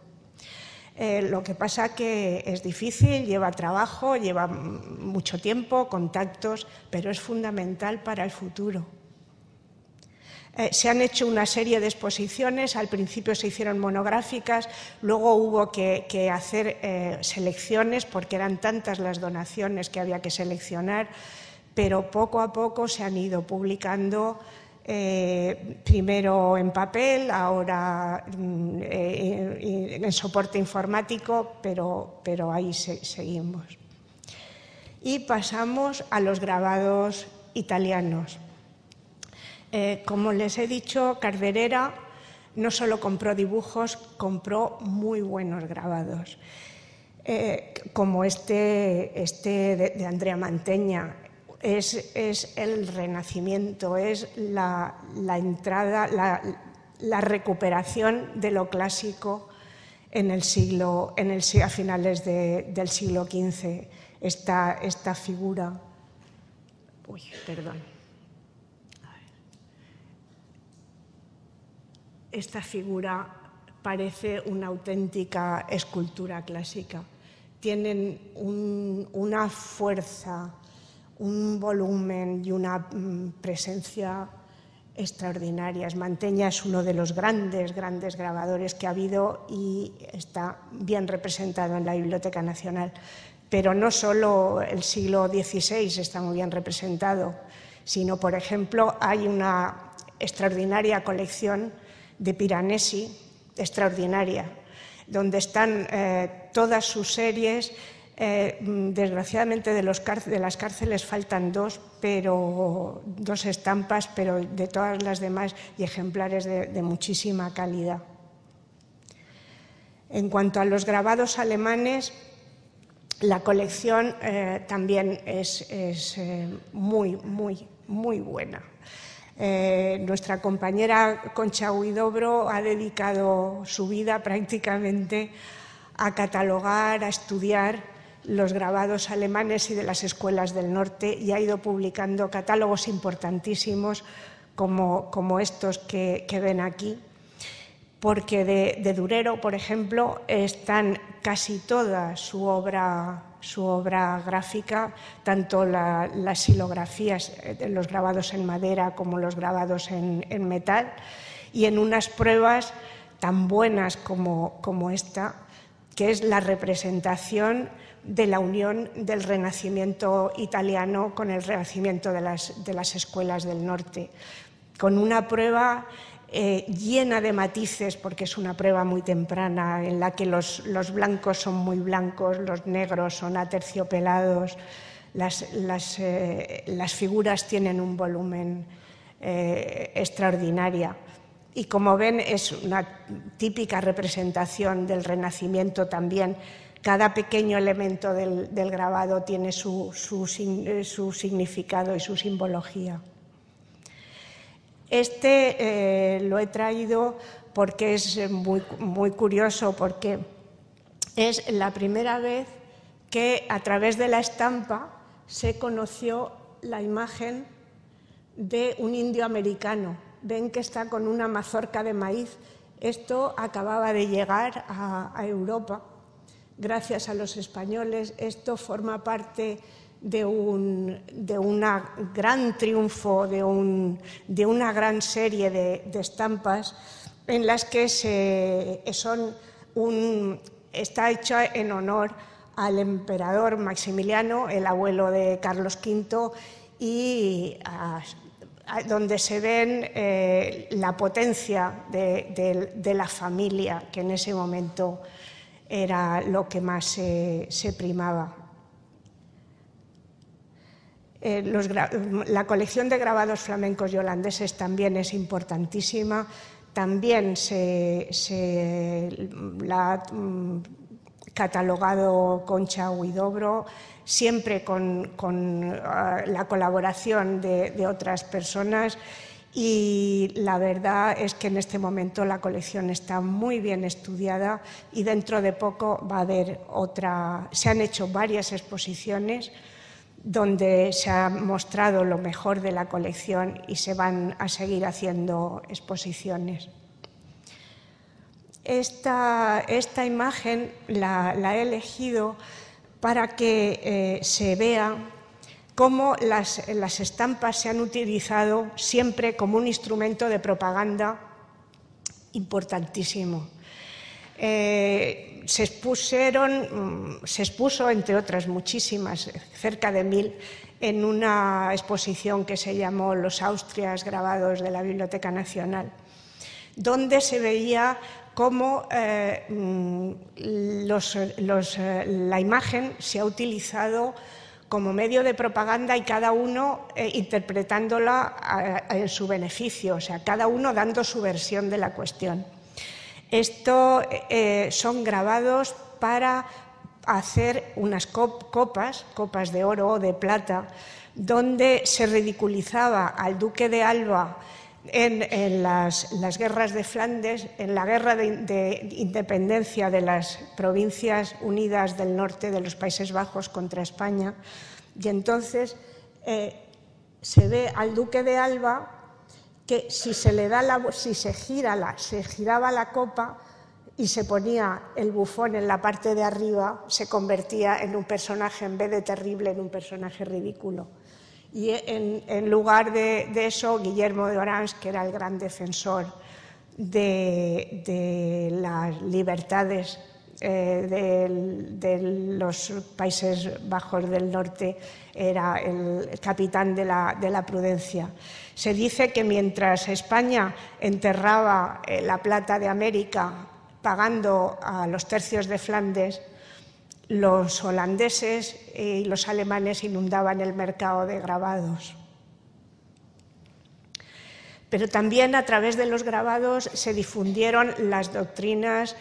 Lo que pasa que es difícil, lleva trabajo, lleva mucho tiempo, contactos, pero es fundamental para el futuro. Se han hecho una serie de exposiciones, al principio se hicieron monográficas, luego hubo que hacer selecciones porque eran tantas las donaciones que había que seleccionar, pero poco a poco se han ido publicando, primero en papel, ahora en soporte informático, pero ahí seguimos. Y pasamos a los grabados italianos. Como les he dicho, Carverera no solo compró dibujos, compró muy buenos grabados, como este de Andrea Mantegna. Es el renacimiento, es la entrada, la recuperación de lo clásico a finales del siglo XV. Esta figura. Uy, perdón. Esta figura parece una auténtica escultura clásica. Tienen una fuerza, un volumen y una presencia extraordinarias. Mantegna es uno de los grandes grabadores que ha habido y está bien representado en la Biblioteca Nacional. Pero no solo el siglo XVI está muy bien representado, sino, por ejemplo, hay una extraordinaria colección de Piranesi, extraordinaria, donde están todas sus series. Desgraciadamente de las cárceles faltan dos estampas, pero de todas las demás y ejemplares de muchísima calidad. En cuanto a los grabados alemanes, la colección también es muy buena. Nuestra compañera Concha Huidobro ha dedicado su vida prácticamente a catalogar, a estudiar los grabados alemanes y de las escuelas del norte, y ha ido publicando catálogos importantísimos como estos que ven aquí, porque de Durero, por ejemplo, están casi toda su obra gráfica, tanto las silografías, los grabados en madera como los grabados en metal, y en unas pruebas tan buenas como esta, que es la representación de la unión del Renacimiento italiano con el Renacimiento de las escuelas del norte, con una prueba llena de matices, porque es una prueba muy temprana en la que los blancos son muy blancos, los negros son aterciopelados, las figuras tienen un volumen extraordinario. Y como ven, es una típica representación del Renacimiento también. Cada pequeño elemento del grabado tiene su significado y su simbología. Lo he traído porque es muy curioso, porque es la primera vez que a través de la estampa se conoció la imagen de un indio americano. Ven que está con una mazorca de maíz. Esto acababa de llegar a Europa gracias a los españoles. Esto forma parte de un gran triunfo, de una gran serie de estampas en las que está hecha en honor al emperador Maximiliano, el abuelo de Carlos V, y donde se ven la potencia de la familia, que en ese momento era lo que más se primaba. La colección de grabados flamencos y holandeses también es importantísima. También la ha catalogado Concha Huidobro, siempre con la colaboración de otras personas, y la verdad es que en este momento la colección está muy bien estudiada y dentro de poco va a haber otra. Se han hecho varias exposiciones donde se ha mostrado lo mejor de la colección y se van a seguir haciendo exposiciones. Esta imagen la he elegido para que se vea cómo las estampas se han utilizado siempre como un instrumento de propaganda importantísimo. Se expuso, entre otras muchísimas, cerca de 1000, en una exposición que se llamó Los Austrias grabados de la Biblioteca Nacional, donde se veía cómo la imagen se ha utilizado como medio de propaganda y cada uno interpretándola en su beneficio, o sea, cada uno dando su versión de la cuestión. Esto son grabados para hacer unas copas de oro o de plata, donde se ridiculizaba al duque de Alba en las guerras de Flandes, en la guerra de independencia de las provincias unidas del norte de los Países Bajos contra España, y entonces se ve al duque de Alba que si se giraba la copa y se ponía el bufón en la parte de arriba, se convertía en un personaje, en vez de terrible, en un personaje ridículo. Y en lugar de eso, Guillermo de Orange, que era el gran defensor de las libertades de los Países Bajos del Norte era el capitán de la Prudencia. Se dice que mientras España enterraba la plata de América pagando a los tercios de Flandes, los holandeses y los alemanes inundaban el mercado de grabados. Pero también a través de los grabados se difundieron las doctrinas,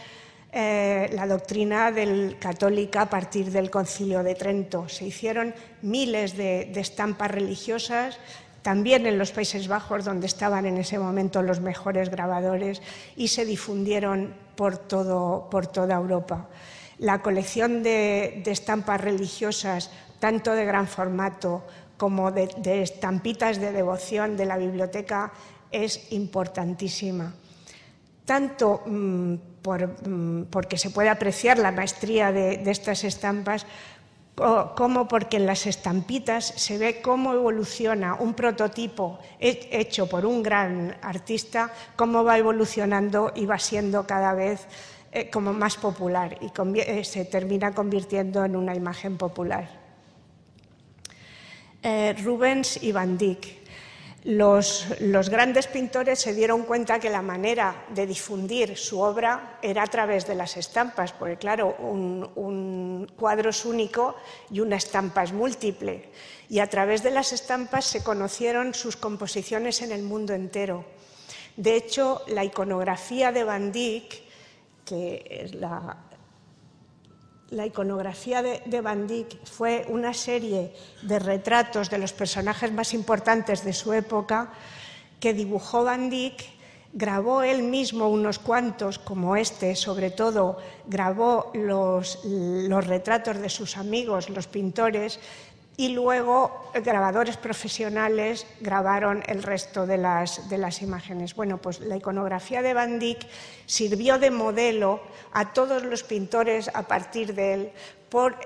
la doctrina católica a partir del Concilio de Trento. Se hicieron miles de estampas religiosas, también en los Países Bajos, donde estaban en ese momento los mejores grabadores, y se difundieron por toda Europa. La colección de estampas religiosas, tanto de gran formato como de estampitas de devoción de la biblioteca, es importantísima, tanto porque se puede apreciar la maestría de estas estampas, como porque en las estampitas se ve cómo evoluciona un prototipo hecho por un gran artista, cómo va evolucionando y va siendo cada vez como más popular y se termina convirtiendo en una imagen popular. Rubens y Van Dyck. Los grandes pintores se dieron cuenta que la manera de difundir su obra era a través de las estampas, porque claro, un cuadro es único y una estampa es múltiple. Y a través de las estampas se conocieron sus composiciones en el mundo entero. De hecho, la iconografía de Van Dyck, que es la iconografía de Van Dyck, fue una serie de retratos de los personajes más importantes de su época que dibujó Van Dyck, grabó él mismo unos cuantos como este, sobre todo grabó los retratos de sus amigos, los pintores, y luego grabadores profesionales grabaron el resto de las imágenes. Bueno, pues la iconografía de Van Dyck sirvió de modelo a todos los pintores a partir de él por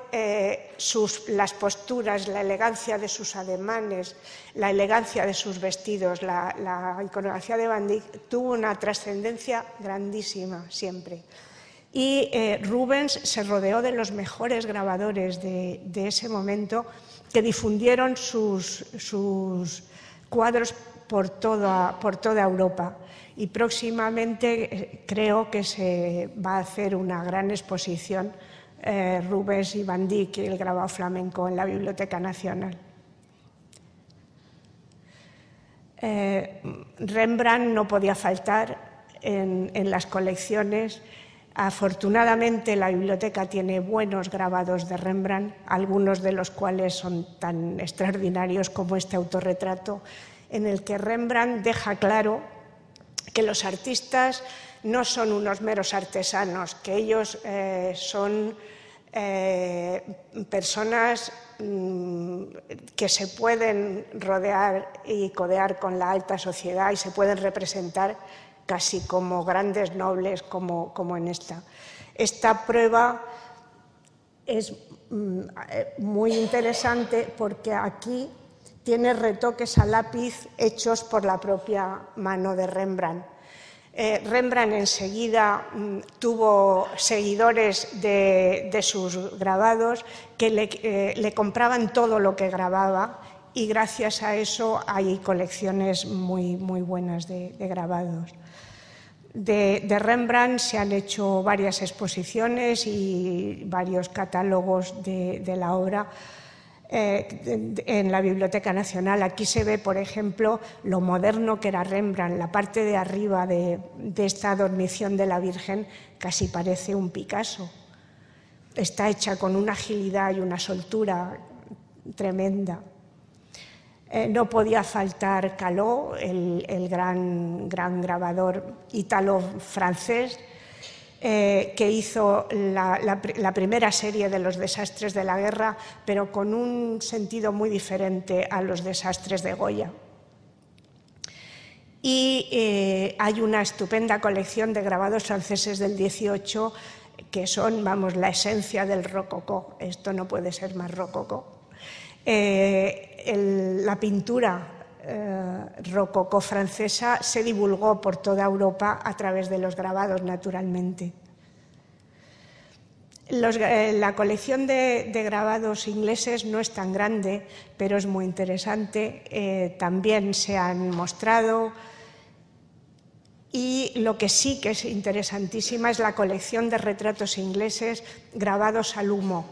las posturas, la elegancia de sus ademanes, la elegancia de sus vestidos. La iconografía de Van Dyck tuvo una trascendencia grandísima siempre. Y Rubens se rodeó de los mejores grabadores de ese momento, que difundieron sus cuadros por toda Europa. Y próximamente creo que se va a hacer una gran exposición Rubens y Van Dyck, el grabado flamenco, en la Biblioteca Nacional. Rembrandt no podía faltar en las colecciones. Afortunadamente la biblioteca tiene buenos grabados de Rembrandt, algunos de los cuales son tan extraordinarios como este autorretrato, en el que Rembrandt deja claro que los artistas no son unos meros artesanos, que ellos son personas que se pueden rodear y codear con la alta sociedad y se pueden representar casi como grandes nobles, como en esta. Esta prueba es muy interesante porque aquí tiene retoques a lápiz hechos por la propia mano de Rembrandt. Rembrandt enseguida tuvo seguidores de sus grabados que le compraban todo lo que grababa, y gracias a eso hay colecciones muy buenas de grabados. De Rembrandt se han hecho varias exposiciones y varios catálogos de la obra en la Biblioteca Nacional. Aquí se ve, por ejemplo, lo moderno que era Rembrandt. La parte de arriba de esta dormición de la Virgen casi parece un Picasso. Está hecha con una agilidad y una soltura tremenda. No podía faltar Callot, el gran grabador ítalo-francés, que hizo la primera serie de los desastres de la guerra, pero con un sentido muy diferente a los desastres de Goya. Y hay una estupenda colección de grabados franceses del 18 que son, vamos, la esencia del rococó. Esto no puede ser más rococó. La pintura rococó francesa se divulgó por toda Europa a través de los grabados, naturalmente. La colección de grabados ingleses no es tan grande, pero es muy interesante. También se han mostrado. Y lo que sí que es interesantísima es la colección de retratos ingleses grabados al humo.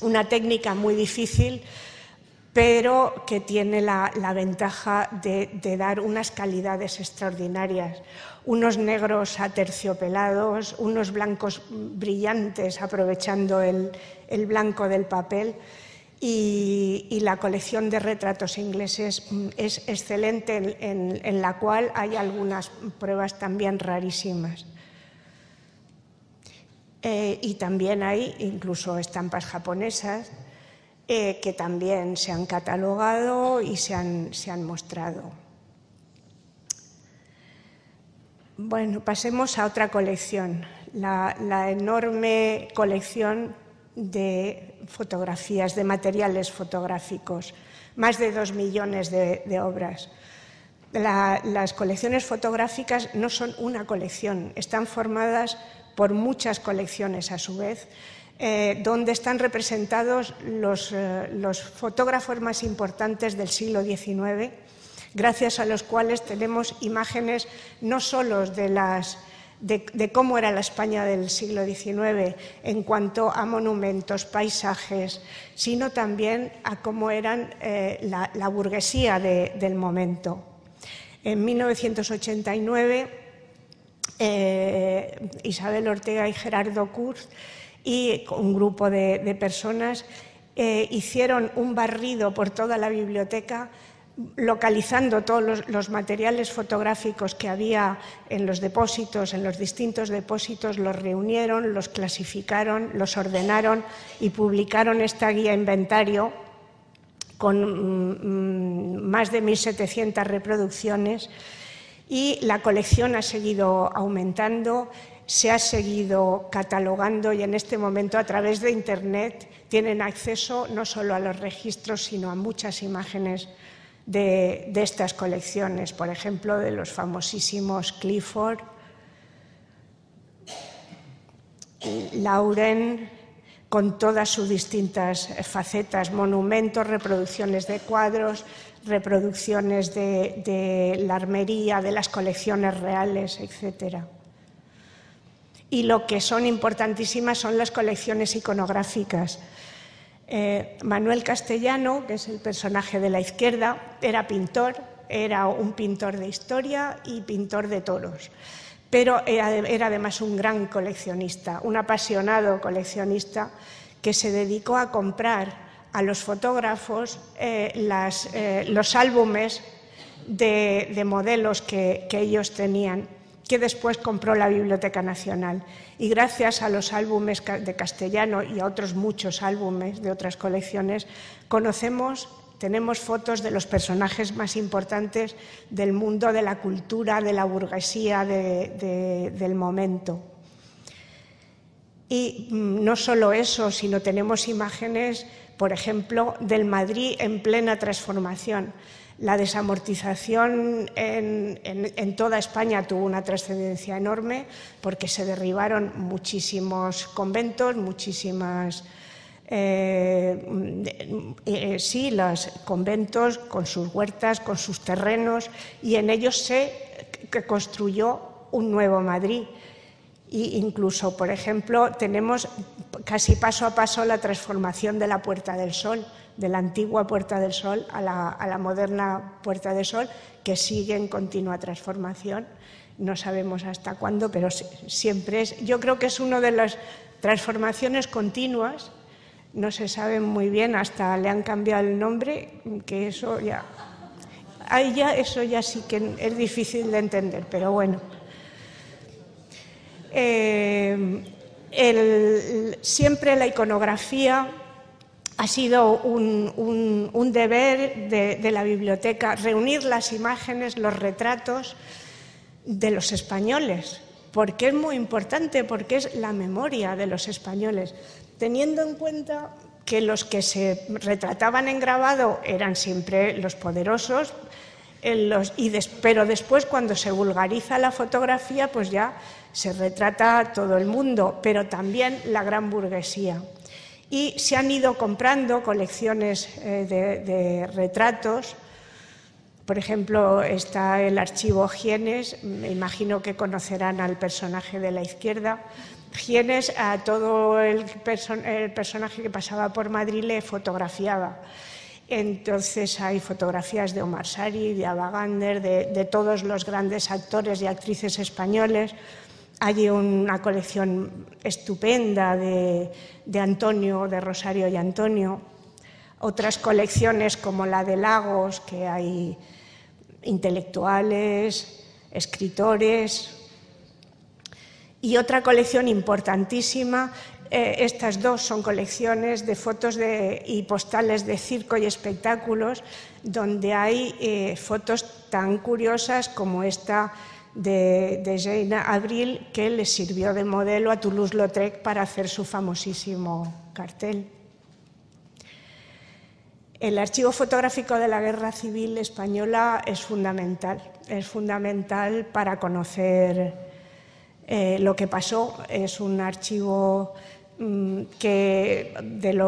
Una técnica muy difícil, pero que tiene la ventaja de dar unas calidades extraordinarias. Unos negros aterciopelados, unos blancos brillantes aprovechando el blanco del papel, y la colección de retratos ingleses es excelente, en la cual hay algunas pruebas también rarísimas. Y también hay incluso estampas japonesas que también se han catalogado y se han mostrado. Bueno, pasemos a otra colección, la enorme colección de fotografías, de materiales fotográficos, más de 2 millones de obras. Las colecciones fotográficas no son una colección, están formadas por muchas colecciones a su vez, donde están representados los fotógrafos más importantes del siglo XIX, gracias a los cuales tenemos imágenes no solo de cómo era la España del siglo XIX en cuanto a monumentos, paisajes, sino también a cómo eran la burguesía del momento. En 1989, Isabel Ortega y Gerardo Kurz y un grupo de personas hicieron un barrido por toda la biblioteca, localizando todos los materiales fotográficos que había en los depósitos, en los distintos depósitos, los reunieron, los clasificaron, los ordenaron y publicaron esta guía inventario con más de 1.700 reproducciones, y la colección ha seguido aumentando, se ha seguido catalogando, y en este momento a través de Internet tienen acceso no solo a los registros, sino a muchas imágenes de estas colecciones, por ejemplo, de los famosísimos Clifford, Lauren, con todas sus distintas facetas, monumentos, reproducciones de cuadros, reproducciones de la armería, de las colecciones reales, etc. Y lo que son importantísimas son las colecciones iconográficas. Manuel Castellano, que es el personaje de la izquierda, era pintor, era un pintor de historia y pintor de toros, pero era además un gran coleccionista, un apasionado coleccionista que se dedicó a comprar a los fotógrafos los álbumes de modelos que ellos tenían, que después compró la Biblioteca Nacional. Y gracias a los álbumes de Castellano y a otros muchos álbumes de otras colecciones, tenemos fotos de los personajes más importantes del mundo de la cultura, de la burguesía del momento. Y no solo eso, sino tenemos imágenes, por ejemplo, del Madrid en plena transformación. La desamortización en toda España tuvo una trascendencia enorme, porque se derribaron muchísimos conventos, los conventos con sus huertas, con sus terrenos, y en ellos se construyó un nuevo Madrid. E incluso, por ejemplo, tenemos casi paso a paso la transformación de la Puerta del Sol, de la antigua Puerta del Sol a la moderna Puerta del Sol, que sigue en continua transformación. No sabemos hasta cuándo, pero siempre es. Yo creo que es una de las transformaciones continuas. No se sabe muy bien, hasta le han cambiado el nombre, que eso ya sí que es difícil de entender, pero bueno. Siempre la iconografía ha sido un deber de la biblioteca, reunir las imágenes, los retratos de los españoles, porque es muy importante, porque es la memoria de los españoles, teniendo en cuenta que los que se retrataban en grabado eran siempre los poderosos, Pero después, cuando se vulgariza la fotografía, pues ya se retrata a todo el mundo, pero también la gran burguesía. Y se han ido comprando colecciones de retratos. Por ejemplo, está el archivo Gienes, me imagino que conocerán al personaje de la izquierda. Gienes, a todo el personaje que pasaba por Madrid le fotografiaba. Entonces hay fotografías de Omar Sari, de Ava Gardner, de todos los grandes actores y actrices españoles. Hay una colección estupenda de Antonio, de Rosario y Antonio. Otras colecciones como la de Lagos, que hay intelectuales, escritores. Y otra colección importantísima, estas dos son colecciones de fotos y postales de circo y espectáculos, donde hay fotos tan curiosas como esta de Jeanne Avril, que le sirvió de modelo a Toulouse-Lautrec para hacer su famosísimo cartel. El archivo fotográfico de la Guerra Civil Española es fundamental para conocer lo que pasó. Es un archivo que del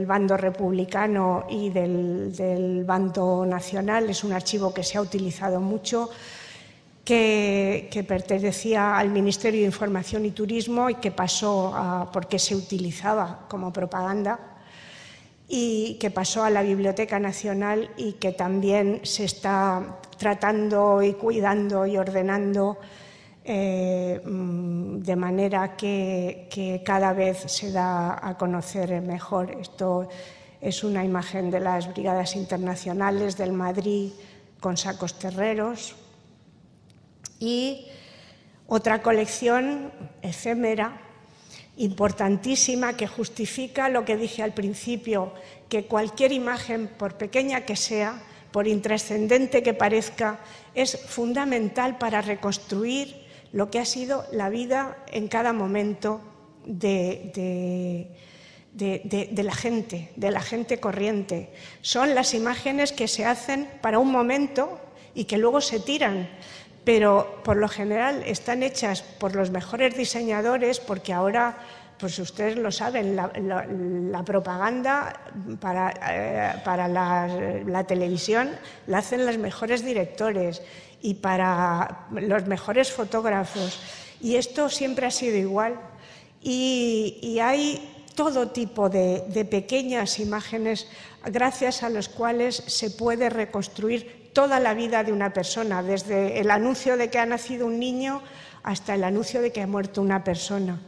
bando republicano y del bando nacional, es un archivo que se ha utilizado mucho, que pertenecía al Ministerio de Información y Turismo y que pasó porque se utilizaba como propaganda, y que pasó a la Biblioteca Nacional y que también se está tratando y cuidando y ordenando de manera que cada vez se da a conocer mejor. Esto es una imagen de las Brigadas Internacionales del Madrid con sacos terreros. Y otra colección efémera, importantísima, que justifica lo que dije al principio, que cualquier imagen, por pequeña que sea, por intrascendente que parezca, es fundamental para reconstruir lo que ha sido la vida en cada momento de la gente corriente. Son las imágenes que se hacen para un momento y que luego se tiran, pero por lo general están hechas por los mejores diseñadores, porque ahora, pues ustedes lo saben, la propaganda para la televisión la hacen los mejores directores y para los mejores fotógrafos. Y esto siempre ha sido igual. Y hay todo tipo de pequeñas imágenes gracias a las cuales se puede reconstruir toda la vida de una persona, desde el anuncio de que ha nacido un niño hasta el anuncio de que ha muerto una persona.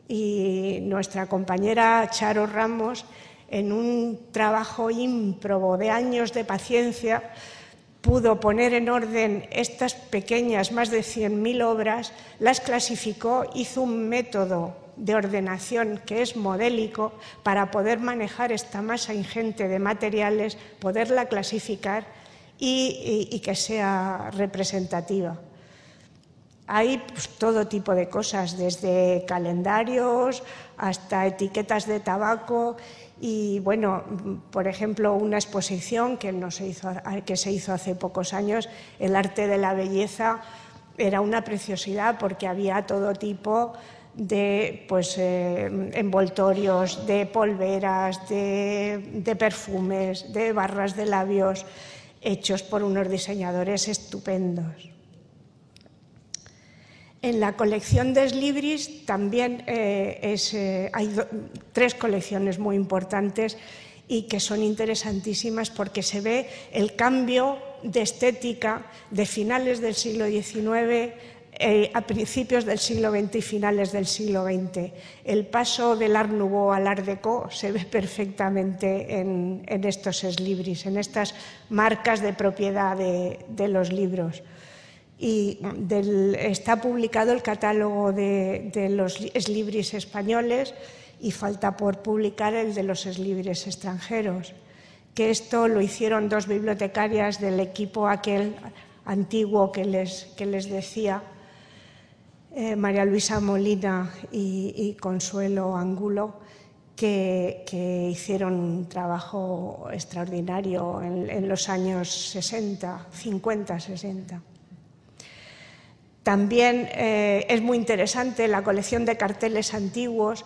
Y nuestra compañera Charo Ramos, en un trabajo ímprobo de años de paciencia, pudo poner en orden estas pequeñas, más de 100.000 obras, las clasificó, hizo un método de ordenación que es modélico para poder manejar esta masa ingente de materiales, poderla clasificar y que sea representativa. Hay pues, todo tipo de cosas, desde calendarios hasta etiquetas de tabaco y, bueno, por ejemplo, una exposición que se hizo hace pocos años, El arte de la belleza, era una preciosidad porque había todo tipo de envoltorios, de polveras, de perfumes, de barras de labios, hechos por unos diseñadores estupendos. En la colección de Eslibris también hay tres colecciones muy importantes y que son interesantísimas porque se ve el cambio de estética de finales del siglo XIX a principios del siglo XX y finales del siglo XX. El paso del Art Nouveau al Art Deco se ve perfectamente en estos Eslibris, en estas marcas de propiedad de los libros. Y está publicado el catálogo de los Eslibris españoles y falta por publicar el de los Eslibris extranjeros, que esto lo hicieron dos bibliotecarias del equipo aquel antiguo que les decía, María Luisa Molina y Consuelo Angulo, que hicieron un trabajo extraordinario en los años 60, 50, 60. También es muy interesante la colección de carteles antiguos,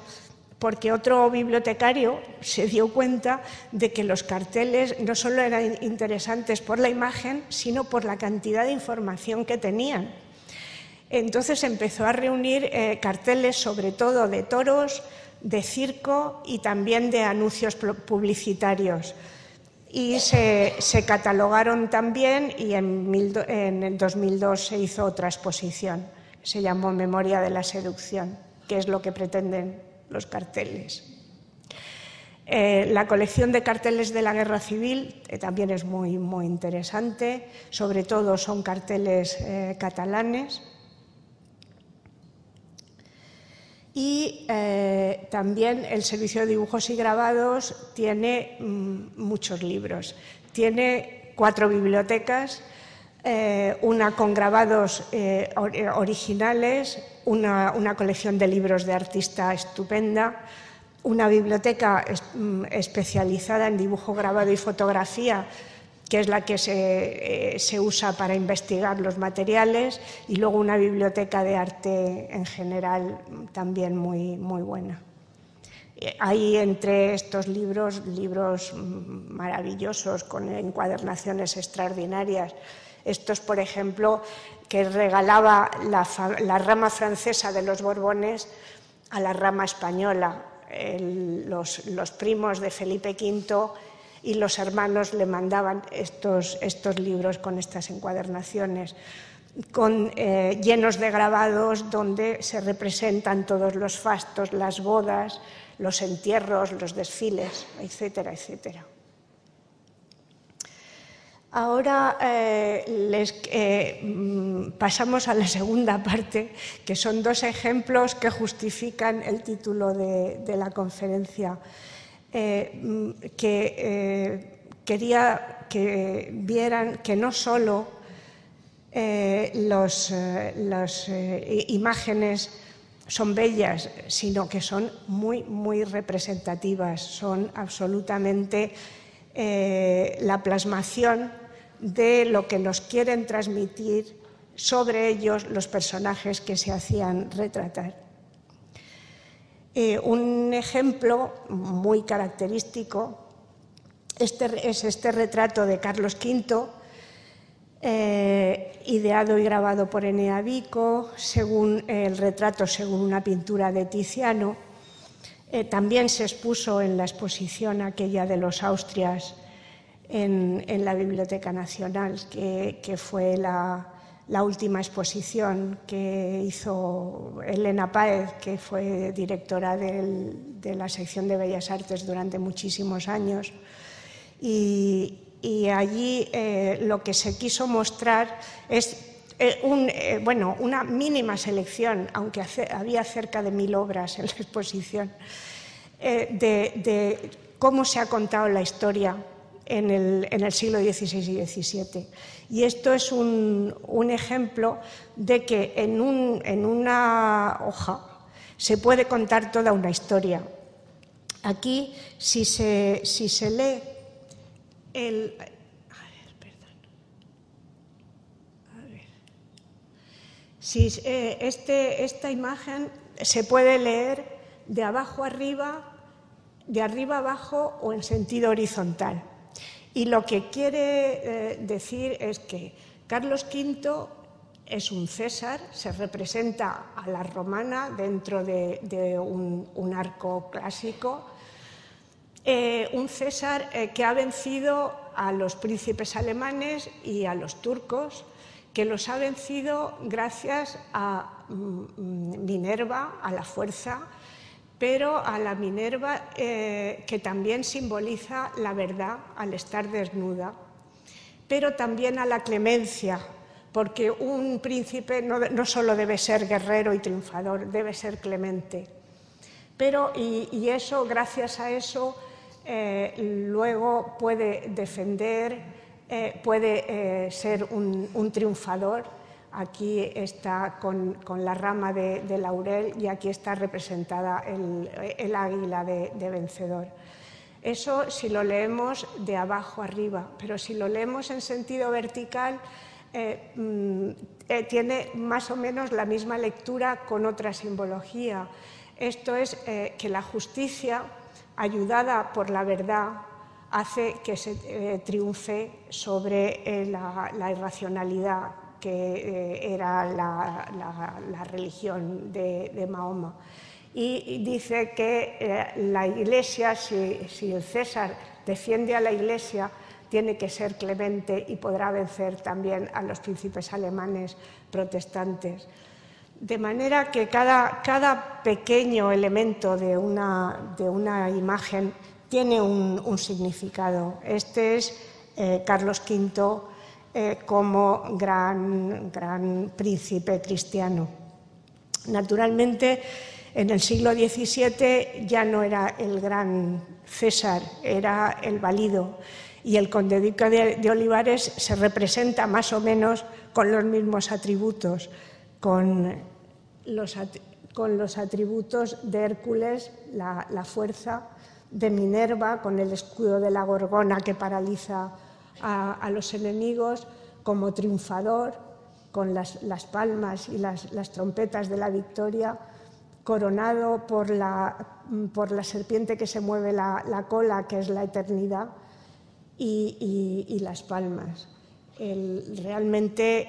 porque otro bibliotecario se dio cuenta de que los carteles no solo eran interesantes por la imagen, sino por la cantidad de información que tenían. Entonces empezó a reunir carteles sobre todo de toros, de circo y también de anuncios publicitarios. Y se catalogaron también, y en el 2002 se hizo otra exposición, se llamó Memoria de la seducción, que es lo que pretenden los carteles. La colección de carteles de la Guerra Civil también es muy, muy interesante, sobre todo son carteles catalanes. Y también el Servicio de Dibujos y Grabados tiene muchos libros. Tiene 4 bibliotecas, una con grabados originales, una colección de libros de artista estupenda, una biblioteca especializada en dibujo, grabado y fotografía, que es la que se usa para investigar los materiales, y luego una biblioteca de arte en general también muy, muy buena. Hay entre estos libros maravillosos con encuadernaciones extraordinarias. Estos, por ejemplo, que regalaba la rama francesa de los Borbones a la rama española. Los primos de Felipe V y los hermanos le mandaban estos libros con estas encuadernaciones, llenos de grabados donde se representan todos los fastos, las bodas, los entierros, los desfiles, etcétera, etcétera. Ahora pasamos a la segunda parte, que son 2 ejemplos que justifican el título de la conferencia. Quería que vieran que no solo las imágenes son bellas, sino que son muy, muy representativas, son absolutamente la plasmación de lo que nos quieren transmitir sobre ellos los personajes que se hacían retratar. Un ejemplo muy característico es este retrato de Carlos V, ideado y grabado por Enea Vico, según una pintura de Tiziano. También se expuso en la exposición aquella de los Austrias en la Biblioteca Nacional, que fue la última exposición que hizo Elena Páez, que fue directora de la sección de Bellas Artes durante muchísimos años. Y allí lo que se quiso mostrar es una mínima selección, aunque había cerca de 1000 obras en la exposición, de cómo se ha contado la historia en el siglo XVI y XVII. Y esto es un ejemplo de que en una hoja se puede contar toda una historia. Aquí, si se lee esta imagen se puede leer de abajo arriba, de arriba abajo o en sentido horizontal. Y lo que quiere decir es que Carlos V es un César, se representa a la romana dentro de un arco clásico, un César que ha vencido a los príncipes alemanes y a los turcos, que los ha vencido gracias a Minerva, a la fuerza, pero a la Minerva que también simboliza la verdad al estar desnuda, pero también a la clemencia, porque un príncipe no solo debe ser guerrero y triunfador, debe ser clemente. Y eso, gracias a eso, luego puede defender, puede ser un triunfador, aquí está con la rama de laurel y aquí está representada el águila de vencedor. Eso si lo leemos de abajo arriba, pero si lo leemos en sentido vertical, tiene más o menos la misma lectura con otra simbología. Esto es que la justicia, ayudada por la verdad, hace que se triunfe sobre la irracionalidad que era la religión de Mahoma. Y dice que la Iglesia, si el César defiende a la Iglesia, tiene que ser clemente y podrá vencer también a los príncipes alemanes protestantes. De manera que cada pequeño elemento de una imagen tiene un significado. Este es Carlos V como gran príncipe cristiano. Naturalmente, en el siglo XVII ya no era el gran César, era el valido, y el conde duque de Olivares se representa más o menos con los mismos atributos, con los atributos de Hércules, la fuerza, de Minerva, con el escudo de la Gorgona que paraliza a los enemigos, como triunfador, con las palmas y las trompetas de la victoria, coronado por la serpiente que se mueve la cola, que es la eternidad, y las palmas. Realmente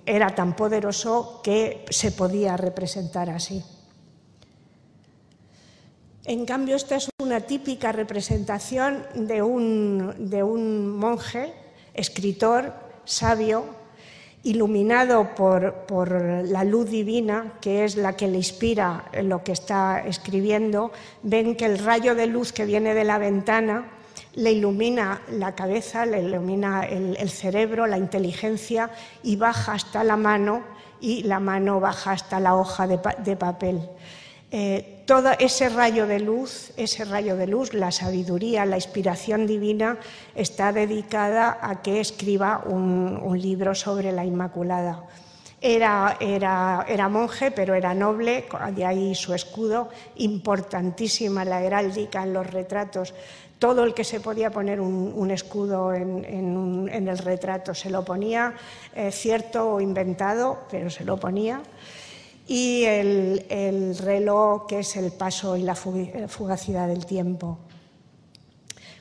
era tan poderoso que se podía representar así. En cambio, esta es una típica representación de un monje, escritor, sabio, iluminado por la luz divina, que es la que le inspira lo que está escribiendo. Ven que el rayo de luz que viene de la ventana le ilumina la cabeza, le ilumina el cerebro, la inteligencia, y baja hasta la mano, y la mano baja hasta la hoja de papel. Todo ese rayo de luz, la sabiduría, la inspiración divina, está dedicada a que escriba un libro sobre la Inmaculada. Era monje, pero era noble, de ahí su escudo, importantísima la heráldica en los retratos. Todo el que se podía poner un escudo en el retrato se lo ponía, cierto o inventado, pero se lo ponía. Y el reloj, que es el paso y la fugacidad del tiempo.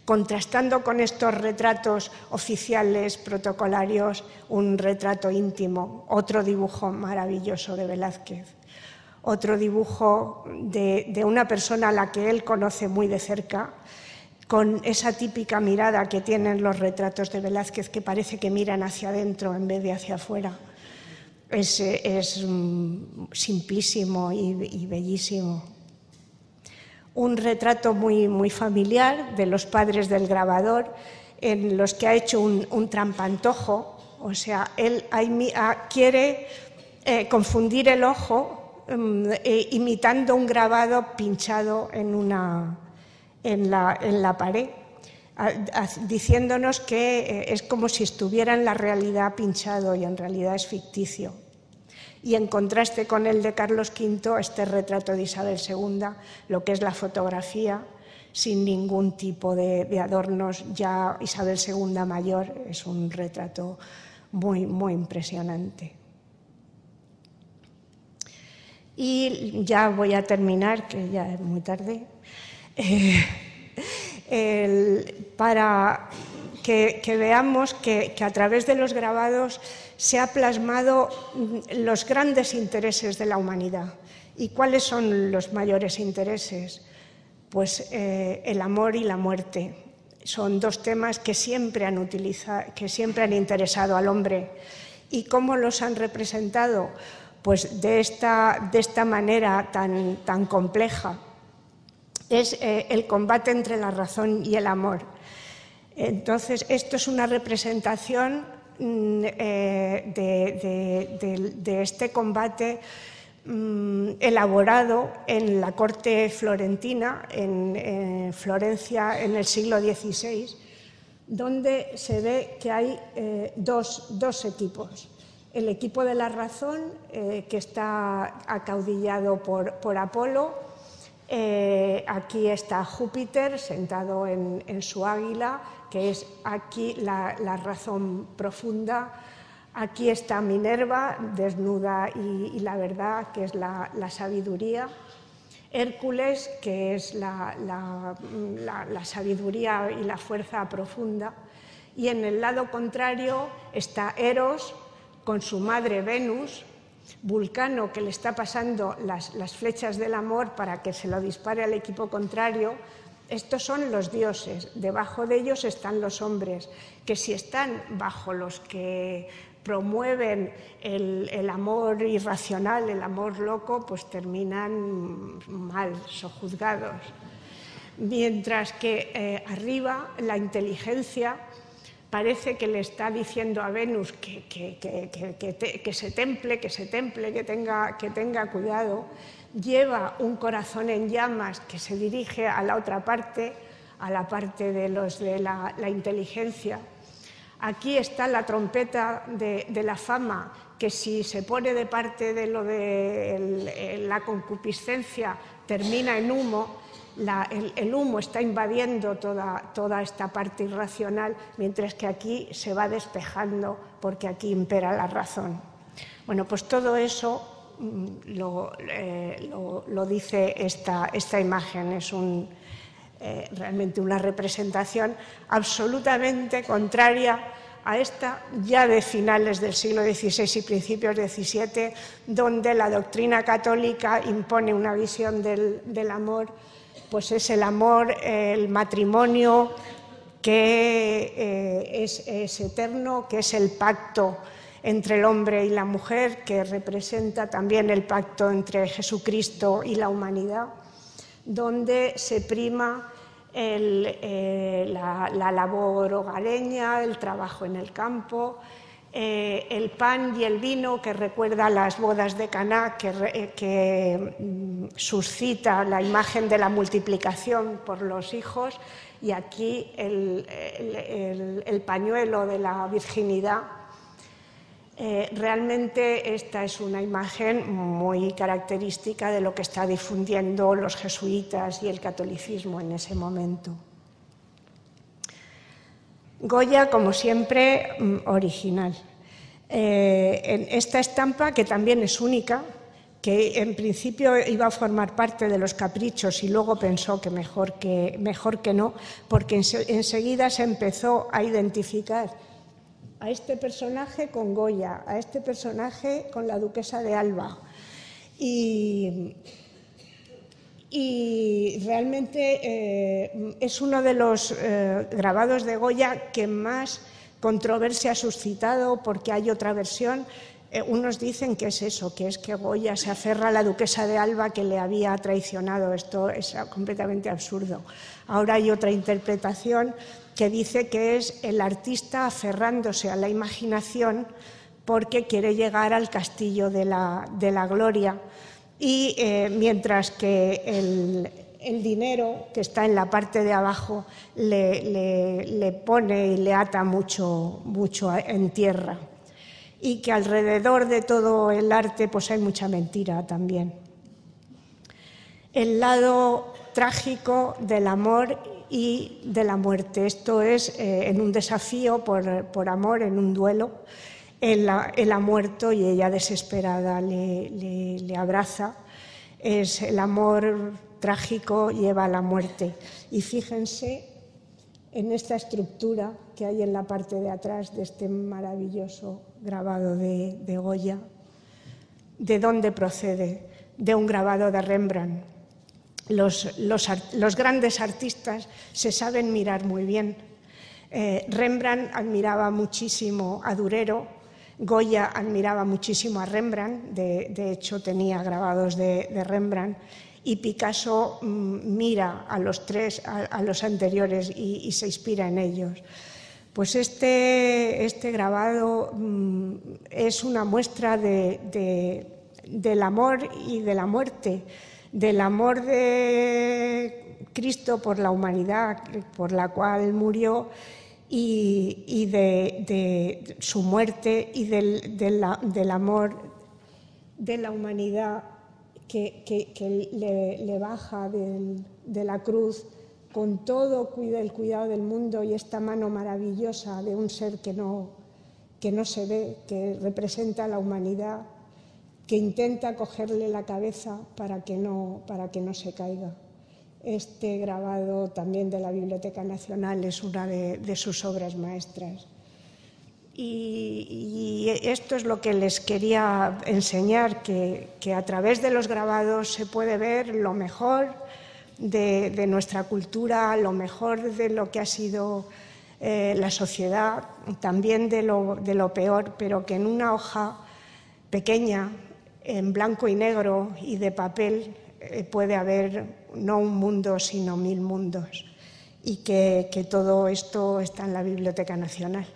Contrastando con estos retratos oficiales, protocolarios, un retrato íntimo, otro dibujo maravilloso de Velázquez, otro dibujo de una persona a la que él conoce muy de cerca, con esa típica mirada que tienen los retratos de Velázquez, que parece que miran hacia adentro en vez de hacia afuera. Es simplísimo y bellísimo. Un retrato muy familiar de los padres del grabador, en los que ha hecho un trampantojo, o sea, él quiere confundir el ojo imitando un grabado pinchado en la pared, diciéndonos que es como si estuviera en la realidad pinchado y en realidad es ficticio. Y en contraste con el de Carlos V, este retrato de Isabel II, lo que es la fotografía, sin ningún tipo de adornos, ya Isabel II mayor, es un retrato muy impresionante. Y ya voy a terminar, que ya es muy tarde, para que veamos que a través de los grabados se ha plasmado los grandes intereses de la humanidad. ¿Y cuáles son los mayores intereses? Pues el amor y la muerte. Son dos temas que siempre han interesado al hombre. ¿Y cómo los han representado? Pues de esta manera tan compleja. Es el combate entre la razón y el amor. Entonces, esto es una representación de este combate elaborado en la corte florentina, en Florencia, en el siglo XVI, donde se ve que hay dos equipos. el equipo de la razón, que está acaudillado por Apolo. Aquí está Júpiter sentado en su águila, que es aquí la razón profunda. Aquí está Minerva, desnuda y la verdad, que es la sabiduría. Hércules, que es la sabiduría y la fuerza profunda. Y en el lado contrario está Eros con su madre Venus, Vulcano, que le está pasando las flechas del amor para que se lo dispare al equipo contrario. Estos son los dioses, debajo de ellos están los hombres, que si están bajo los que promueven el amor irracional, el amor loco, pues terminan mal, sojuzgados. Mientras que arriba la inteligencia parece que le está diciendo a Venus que se temple, que tenga cuidado. Lleva un corazón en llamas que se dirige a la otra parte, a la parte de los de la inteligencia. Aquí está la trompeta de la fama, que si se pone de parte de lo de la concupiscencia termina en humo. El humo está invadiendo toda esta parte irracional, mientras que aquí se va despejando porque aquí impera la razón. Bueno, pues todo eso lo dice esta imagen. Es realmente una representación absolutamente contraria a esta ya de finales del siglo XVI y principios XVII, donde la doctrina católica impone una visión del amor. Pues es el amor, el matrimonio, que es eterno, que es el pacto entre el hombre y la mujer, que representa también el pacto entre Jesucristo y la humanidad, donde se prima la labor hogareña, el trabajo en el campo, el pan y el vino, que recuerda las bodas de Caná, que suscita la imagen de la multiplicación por los hijos, y aquí el pañuelo de la virginidad. Realmente esta es una imagen muy característica de lo que está difundiendo los jesuitas y el catolicismo en ese momento. Goya, como siempre, original. En esta estampa, que también es única, que en principio iba a formar parte de los caprichos y luego pensó que mejor que no, porque enseguida se empezó a identificar a este personaje con Goya, a este personaje con la duquesa de Alba. Y realmente es uno de los grabados de Goya que más controversia ha suscitado, porque hay otra versión. Unos dicen que es eso, que es que Goya se aferra a la duquesa de Alba que le había traicionado. Esto es completamente absurdo. Ahora hay otra interpretación que dice que es el artista aferrándose a la imaginación porque quiere llegar al castillo de la gloria. Y mientras que el dinero, que está en la parte de abajo, le pone y le ata mucho en tierra. Y que alrededor de todo el arte pues hay mucha mentira también. El lado trágico del amor y de la muerte. Esto es en un desafío por amor, en un duelo. Él ha muerto y ella desesperada le abraza. El amor trágico lleva a la muerte. Y fíjense en esta estructura que hay en la parte de atrás de este maravilloso grabado de Goya. ¿De dónde procede? De un grabado de Rembrandt. Los grandes artistas se saben mirar muy bien. Rembrandt admiraba muchísimo a Durero, Goya admiraba muchísimo a Rembrandt, de hecho tenía grabados de Rembrandt, y Picasso mira a los tres, a los anteriores, y se inspira en ellos. Pues este grabado es una muestra del amor y de la muerte, del amor de Cristo por la humanidad, por la cual murió, y de su muerte y del amor de la humanidad que le baja de la cruz con todo el cuidado del mundo y esta mano maravillosa de un ser que no se ve, que representa a la humanidad, que intenta cogerle la cabeza para que no se caiga. Este grabado también de la Biblioteca Nacional es una de sus obras maestras. Y esto es lo que les quería enseñar, que a través de los grabados se puede ver lo mejor de nuestra cultura, lo mejor de lo que ha sido la sociedad, también de lo peor, pero que en una hoja pequeña, en blanco y negro y de papel, puede haber no un mundo, sino 1000 mundos. Y que todo esto está en la Biblioteca Nacional.